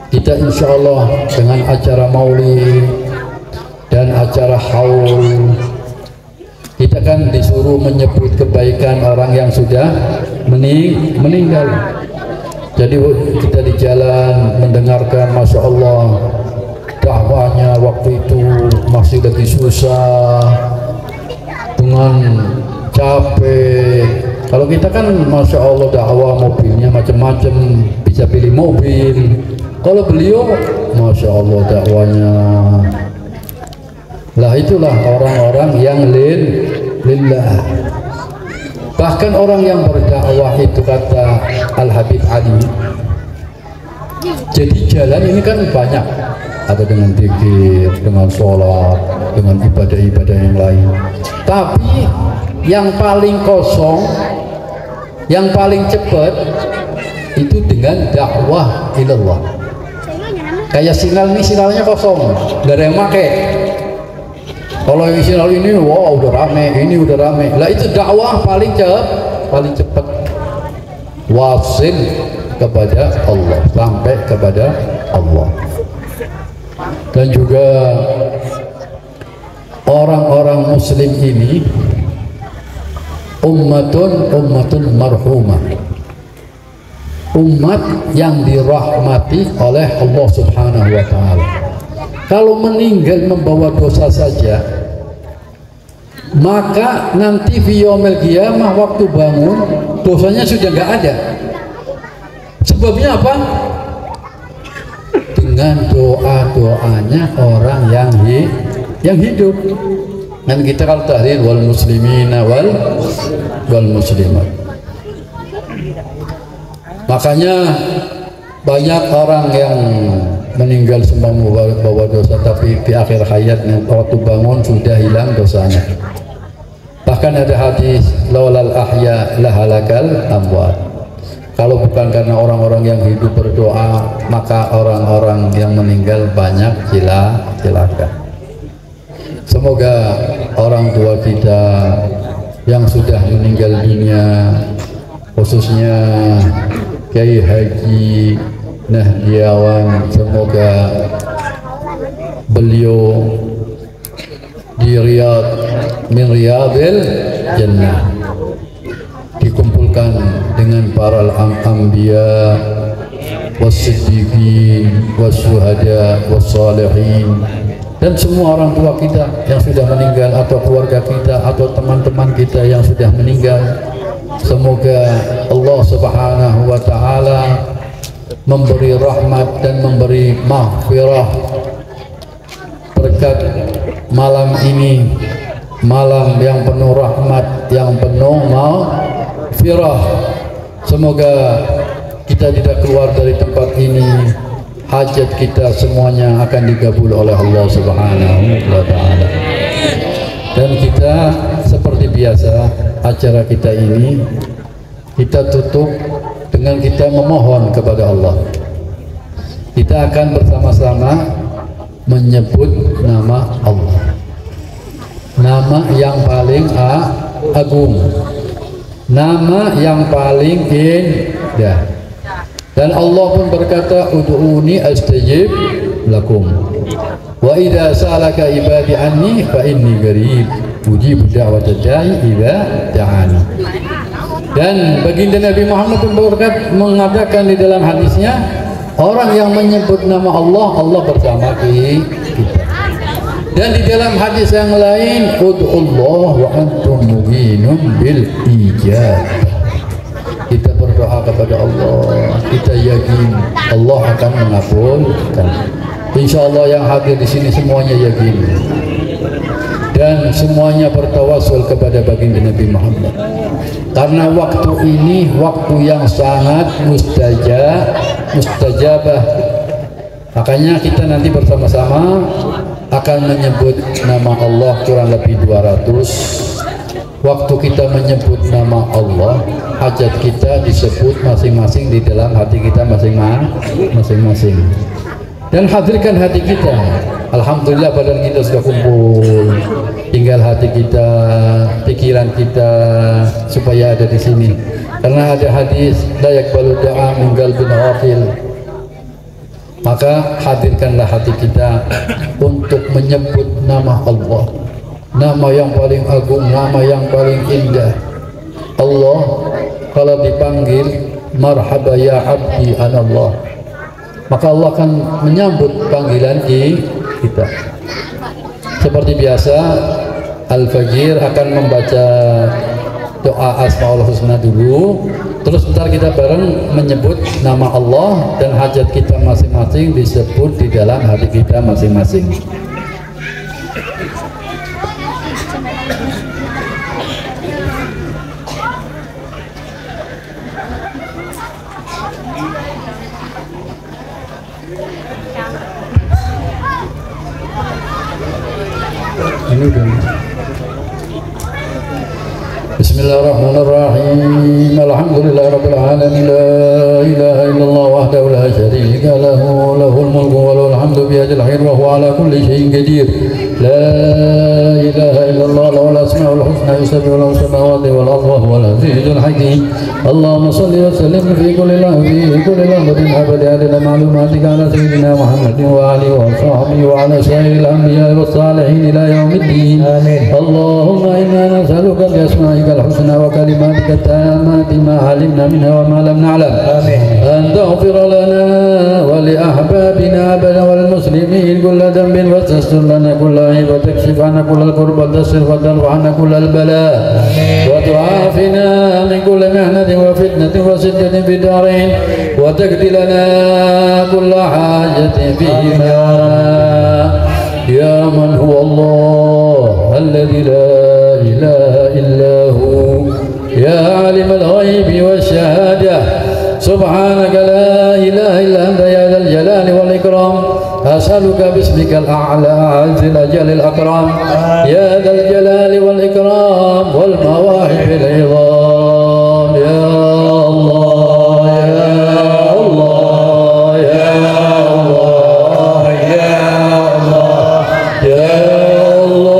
Kita insyaallah dengan acara maulid dan acara haul, kita kan disuruh menyebut kebaikan orang yang sudah meninggal. Jadi kita di jalan mendengarkan, masya Allah, dakwahnya waktu itu masih lagi susah dengan capek. Kalau kita kan masya Allah dakwah mobilnya macam-macam, bisa pilih mobil. Kalau beliau masya Allah dakwanya, lah itulah orang-orang yang lillah. Bahkan orang yang berdakwah itu, kata Al-Habib Ali, jadi jalan ini kan banyak, ada dengan zikir, dengan sholat, dengan ibadah-ibadah yang lain, tapi yang paling kosong, yang paling cepat itu dengan dakwah ilallah. Kayak sinyal ini, sinyalnya kosong, gak ada yang pakai. Kalau yang sinyal ini, wow udah rame, ini udah rame. Lah itu dakwah paling cepat, wasil kepada Allah, sampai kepada Allah. Dan juga orang-orang muslim ini ummatun marhumah, umat yang dirahmati oleh Allah Subhanahu wa taala. Kalau meninggal membawa dosa saja, maka nanti fi yaumil qiyamah waktu bangun dosanya sudah nggak ada. Sebabnya apa? Dengan doa-doanya orang yang hidup. Dan kita kalau tahlil wal muslimina wal muslimat. Makanya banyak orang yang meninggal semua membawa dosa, tapi di akhir hayatnya waktu bangun sudah hilang dosanya. Bahkan ada hadis laulal ahya lahalakal amwat. Kalau bukan karena orang-orang yang hidup berdoa, maka orang-orang yang meninggal banyak celaka. Semoga orang tua kita yang sudah meninggal dunia, khususnya Kiai Haji Nahdiawan, semoga beliau di min riyadil jannah dikumpulkan dengan para anbiya was-siddiqin was-syuhada was-salihin, dan semua orang tua kita yang sudah meninggal, atau keluarga kita, atau teman-teman kita yang sudah meninggal. Semoga Allah Subhanahu wa taala memberi rahmat dan memberi maghfirah berkat malam ini, malam yang penuh rahmat, yang penuh maghfirah. Semoga kita tidak keluar dari tempat ini, hajat kita semuanya akan digabul oleh Allah Subhanahu wa taala. Dan kita seperti biasa acara kita ini kita tutup dengan kita memohon kepada Allah. Kita akan bersama-sama menyebut nama Allah, nama yang paling agung, nama yang paling indah. Dan Allah pun berkata, ud'uni astajib lakum wa idza sa'alaka ibadi anni fa inni qarib ujibu da'watad da'i idza da'ani. Dan baginda Nabi Muhammad pun mengatakan di dalam hadisnya, orang yang menyebut nama Allah, Allah bersama kita. Dan di dalam hadis yang lain, ud'ullah wa antum muqinun bil ijab. Kita berdoa kepada Allah, kita yakin Allah akan mengabulkan. Insya Allah yang hadir di sini semuanya yakin dan semuanya bertawasul kepada baginda Nabi Muhammad. Karena waktu ini waktu yang sangat mustajabah. Makanya kita nanti bersama-sama akan menyebut nama Allah kurang lebih 200. Waktu kita menyebut nama Allah, hajat kita disebut masing-masing di dalam hati kita masing-masing. Dan hadirkan hati kita. Alhamdulillah badan kita sudah kumpul. Tinggal hati kita, pikiran kita supaya ada di sini. Karena ada hadis la yaqbalu du'a min qalbin ghafil. Maka hadirkanlah hati kita untuk menyebut nama Allah. Nama yang paling agung, nama yang paling indah. Allah kalau dipanggil marhaba ya abdi anallah, maka Allah akan menyambut panggilan kita. Seperti biasa, Al-Fajr akan membaca doa Asmaul Husna dulu, terus ntar kita bareng menyebut nama Allah dan hajat kita masing-masing disebut di dalam hati kita masing-masing. Bismillahirrahmanirrahim. Alhamdulillahirabbil alamin. La ilaha illallah wahdahu la syarika lahu, lahul mulku wa lahul hamdu biyadil khair wa huwa ala kulli syai'in qadir. La ilaha illallah lahul asmaul husna yusabbihu lahu samawati wal ardu wa huwal azizul hakim. Allahumma shalli wa sallim fi kulli lahzatin abadi adada ma'lumatika ala sayyidina Muhammadin wa alihi wa sahbihi wa ala sayyidil anbiya'i was salihin ila yaumiddin. Amin. Allahumma inna nas'aluka bi asma'ikal husna wa kalimatika tammati ma 'alimna minha wa ma lam na'lam. Amin. An taghfir lana wa li ahbabina abada wal muslimin kulla dhanbin wa tastur lana kulla aib wa takshif 'anna kulla kurba tasir wa tarfa 'anna kulla bala wa tu'afina min kulli mihnatin wa fitnatin wa siddatin fid darain wa taqdi lana kulla hajatin fihima ya man huwa Allah alladhi la ilaha illa hu ya alimul ghaibi wasyahadah subhanaka la ilaha illa anta ya dzal jalali wal ikram as'aluka bismikal a'la azil ajalil akram ya dzal jalali wal ikram wal mawahibil idham ya Allah ya Allah ya Allah ya Allah ya Allah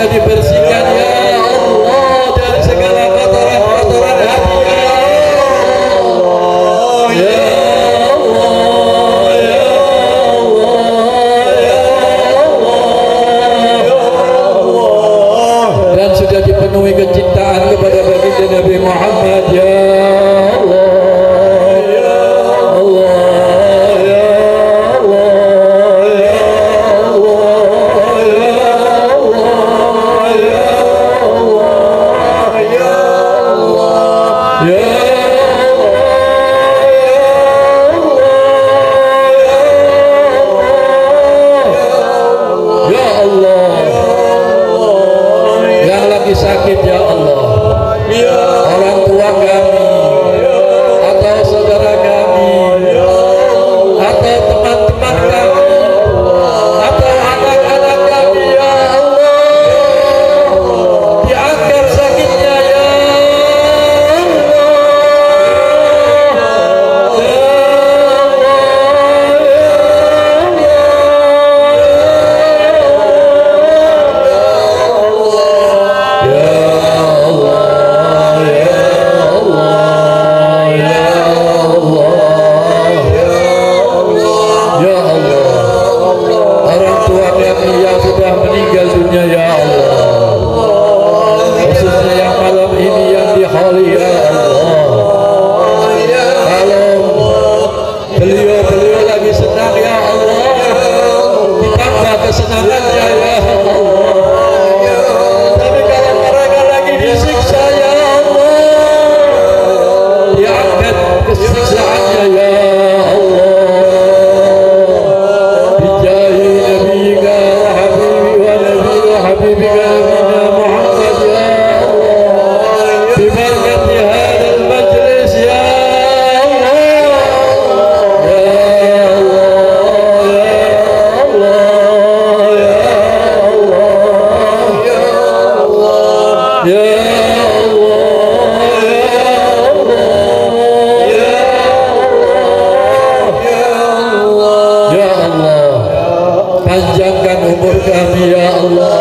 dibersihkan ya Allah dari segala kotoran-kotoran hati ya Allah, ya Allah, ya Allah, dan sudah dipenuhi kecintaan kepada baginda Nabi Muhammad ya sakit ya Allah, orang tua kami atau saudara kami atau teman-teman kami atau anak-anak kami ya Allah, diangkat sakitnya ya kesenangannya ya Allah. Tapi kalau mereka lagi disiksa ya Allah, diangkat kesiksaannya ya Allah. Bijahi nabiyika wa habibi wa nabi wa habibika Nabina Muhammad ya Allah. Bibarakati hadal majlis ya panjangkan umur kami ya Allah,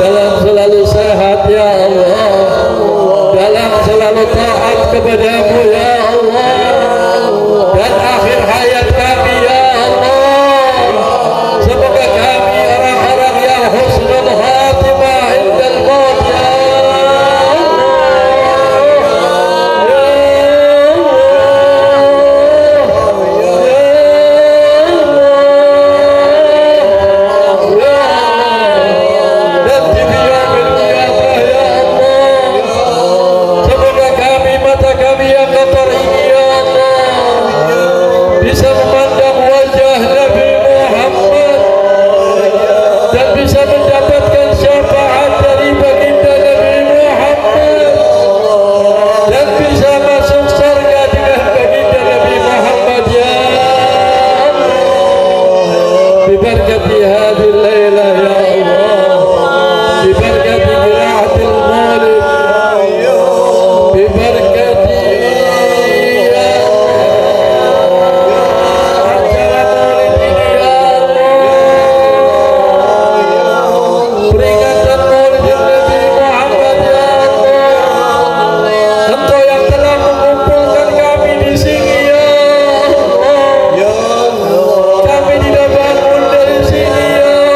dalam selalu sehat ya Allah, dalam selalu taat kepadamu ya Allah, dan akhir hayat kami ya Allah, semoga kami orang-orang yang husnul khatimah indal maut ya bisa memandang wajah Nabi Muhammad dan bisa mendapatkan syafaat dari baginda Nabi Muhammad dan bisa masuk surga dengan baginda Nabi Muhammad ya Allah. Bibarakati hadhil lailah ya Allah, bibarakati qiraatil maulid, bibarakati kami tidak bangun dari sini ya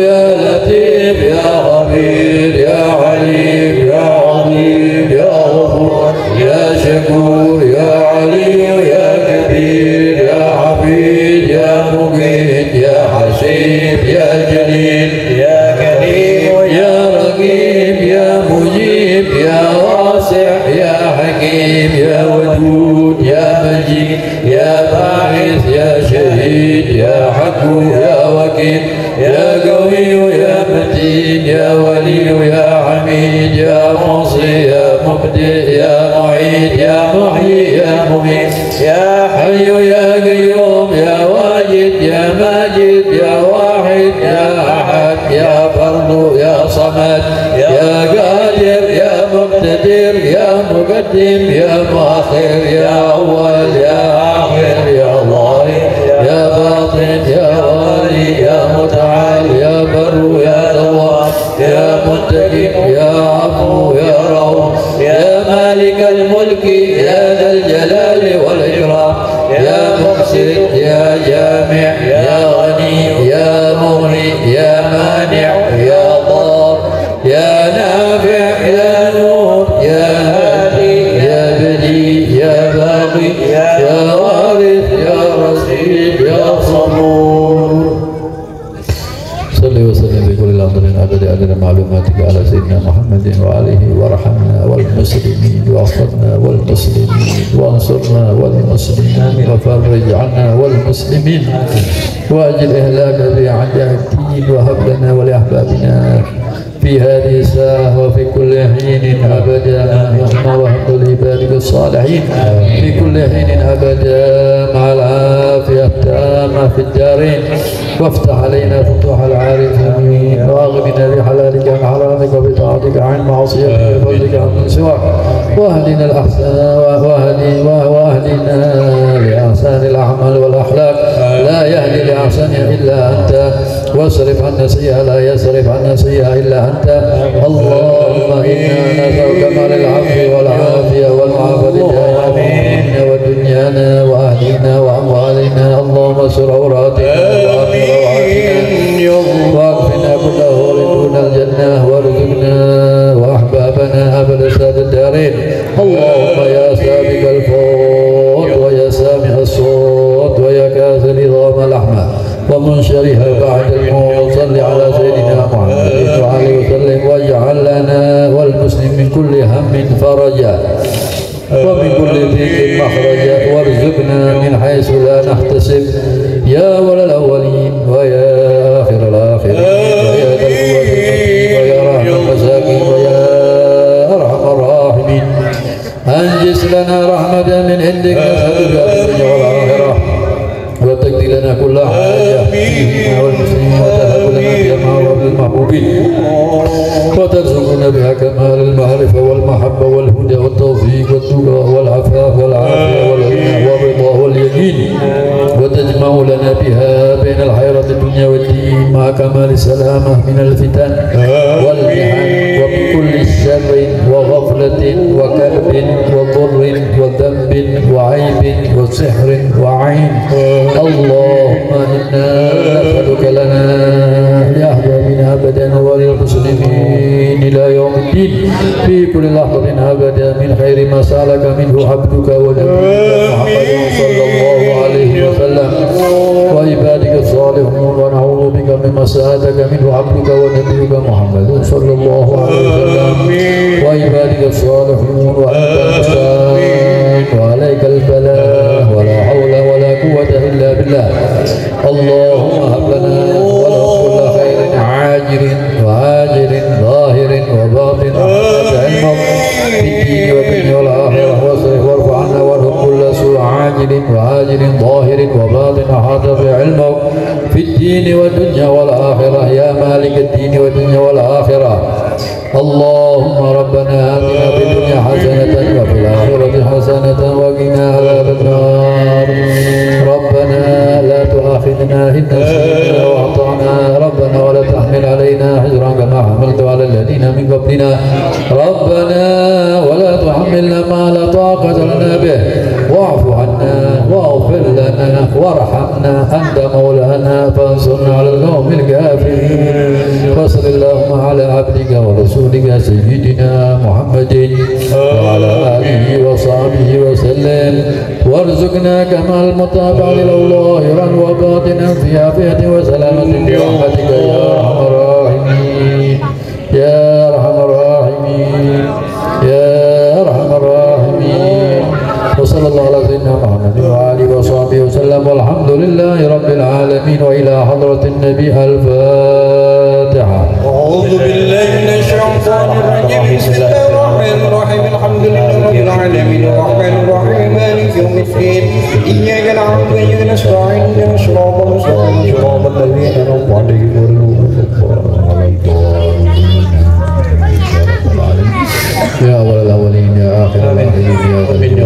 يا لطيف يا خبير يا عليم يا عظيم يا غفور يا شكور يا علي يا كبير يا حفيظ يا مجيد يا حسيب يا جليل يا كريم يا رقيب يا مجيب يا واسع يا حكيم يا ودود يا مجيد يا باعث يا شهيد يا حكم يا وكيل يا قوي يا متين يا ولي يا حميد يا مصلي يا مبدئ يا معيد يا محيي يا مميت يا حي يا قيوم يا واجد يا ماجد يا واحد يا احد يا فرد يا صمد يا قادر يا مقتدر يا مقدم يا مؤخر يا اول يا اخر يا ظاهر يا باطن يا والي يا متعال يا بر يا تواب يا منتقم يا عفو يا رؤوف يا مالك الملك يا ذا الجلال والاكرام يا مقسط يا جامع يا غني يا مغني يا مانع يا ضار يا نافع يا نور يا هادي يا بديع يا باقي يا وارث يا رشيد يا صبور. صل وسلم بكل الأمر أبدا عدد معلوماتك على سيدنا محمد وآله وارحمنا والمسلمين واحفظنا والمسلمين وانصرنا والمسلمين وفرج عنا والمسلمين وأجل إهلاك بأعداء الدين وهب لنا ولأحبابنا في هذه الساعة وفي كل حين أبدا اللهم وهب لعبادك الصالحين في كل حين أبدا مع العافية التامة في الدارين وافتح علينا فتوح العارفين واغننا بحلالك عن حرامك وبطاعتك عن معصيتك وفضلك عن من سواك واهدنا الأحسن واهدنا لأحسن الأعمال والأخلاق لا يهدي لأحسنها إلا أنت واصرف عنا سيئة لا يصرف عنا سيئة إلا أنت. اللهم إنا نسألك مال العفو والعافية والمعافاة لدينا ودنيانا وأهلنا وأموالنا. اللهم استر عوراتنا واكفنا كل هول دون الجنة وارزقنا وأحبابنا أبد ساد الدارين. اللهم يا سابق الفوت ويا سامع الصوت ويا كاسر نظام اللحمة ومنشرها بعد الموت صل على سيدنا محمد وعليه وسلم واجعل لنا والمسلم من كل هم فرجا ومن كل ضيق مخرجا وارزقنا من حيث لا نحتسب يا أول الأولين ويا آخر الآخرين ويا ذا القوة ويا رحم المساكين ويا أرحم الراحمين. أنجز لنا رحمة من عندك نسألك الدنيا والآخرة وتقضي لنا كل حاجة فينا والمسلمين وتهب لنا بها ما هو بالمحبوبين وترزقنا بها كمال المعرفة والمحبة والهدى والتوفيق والتقى والعفاف والعافية والغنى والرضا واليقين وتجمع لنا بها بين الحيرة الدنيا والدين مع كمال السلامة من الفتن والمحن وبكل شر وغفلة وكرب وضر وذنب وعيب وسحر وعين. اللهم إنا نسألك لنا لأحبابنا أبدا وللمسلمين إلى يوم الدين في كل لحظة أبدا من خير ما سألك منه عبدك ونبيك محمد صلى الله عليه وسلم وعبادك الصالحون ونعوذ بك مما سألك منه عبدك ونبيك محمد صلى الله عليه وسلم وعبادك الصالحون وأنت المستعان وعليك البلاء ولا حول ولا قوة إلا بالله. اللهم هب لنا ولو كل خير عاجل وآجل ظاهر وباطن أحسن علمك في الدين والدنيا والآخرة واصرف وارفع عنا وارحم كل سوء عاجل وآجل ظاهر وباطن أحاط بعلمك في الدين والدنيا والآخرة يا مالك الدين والدنيا والآخرة. اللهم ربنا آتنا في الدنيا حسنة وفي الآخرة حسنة وقنا عذاب النار. ربنا لا تؤاخذنا إن نسينا وأخطأنا ربنا ولا تحمل علينا حجرا إصرا كما حملته على الذين من قبلنا ربنا ولا تحملنا ما لا طاقة لنا به واعف عنا واغفر لنا وارحمنا أنت مولانا فانصرنا على القوم الكافرين وصل اللهم على عبدك ورسولك سيدنا محمد وعلى آله وصحبه وسلم وارزقنا كمال المتابعة لله ظاهرا وباطنا في عافية وسلامة برحمتك يا أرحم الراحمين يا أرحم الراحمين يا أرحم الراحمين وصلى الله على سيدنا محمد وآله وصحبه وسلم والحمد لله رب العالمين وإلى حضرة النبي الفاتحة. أعوذ بالله من الشيطان الرجيم بسم الله الرحمن الرحيم الحمد لله رب العالمين الرحمن الرحيم مالك يوم الدين إياك نعبد وإياك نستعين اهدنا الصراط المستقيم صراط الذين أنعمت عليهم غير المغضوب عليهم يا أول الأولين يا آخر الآخرين يا ذا الجلال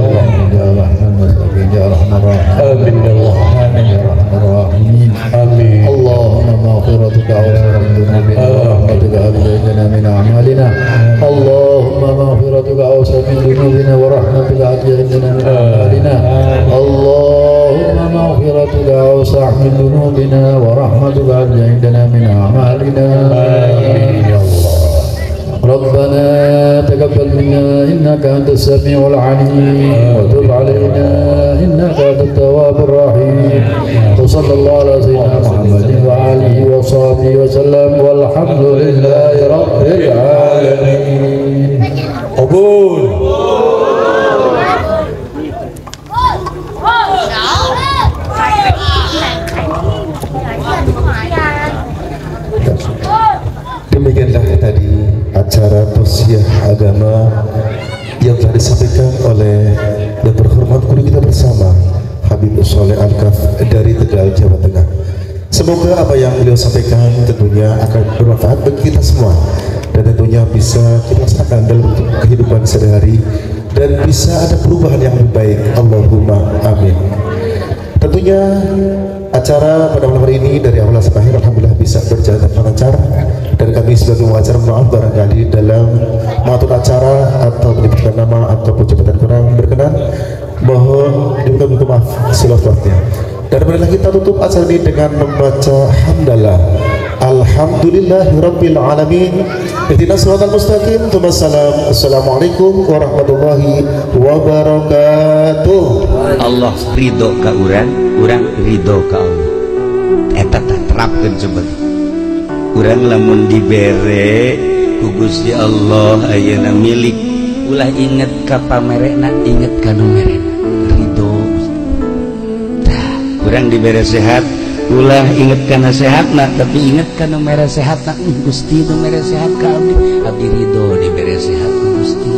يا رحمن الرحيم يا رحمن الرحيم آمين يا رحمن الرحيم آمين اللهم مغفرتك أوسع من ذنوبنا ورحمتك أبلغ لنا من أعمالنا اللهم مغفرتك أوسع من ذنوبنا ورحمتك أبلغ لنا من أعمالنا اللهم مغفرتك أوسع من ذنوبنا ورحمتك أبلغ لنا من أعمالنا آمين يا الله ربنا تقبل منا إنك أنت السميع العليم وتب علينا إنك أنت التواب الرحيم وصلى الله على سيدنا محمد وآله وصحبه وسلم والحمد لله رب العالمين. قبول. Demikianlah tadi acara tausiah agama yang telah disampaikan oleh yang terhormat guru kita bersama Habib Sholeh Al-Kaf dari Tegal, Jawa Tengah. Semoga apa yang beliau sampaikan tentunya akan bermanfaat bagi kita semua dan tentunya bisa kita rasakan dalam kehidupan sehari-hari dan bisa ada perubahan yang lebih baik. Allahumma amin. Tentunya acara pada malam hari ini dari awal sampai akhir alhamdulillah bisa berjalan dengan lancar dan kami sebagai pengacara maaf barangkali dalam mengatur acara atau menyebutkan nama ataupun jabatan kurang berkenan mohon dibuka maaf seluas-luasnya. Dan marilah kita tutup acara ini dengan membaca hamdalah alhamdulillahirabbil alamin ihdinas siratal mustaqim tsumma assalamualaikum warahmatullahi wabarakatuh. Allah ridho ka urang ridho ka Allah eta terapkeun coba urang lamun dibere ku Gusti Allah ayeuna milik ulah inget ka pamerena inget ka nu merena ridho tah urang dibere sehat ulah inget kana sehatna tapi inget kana mere sehatna Gusti nu mere sehat ka abdi ridho dibere sehat ku Gusti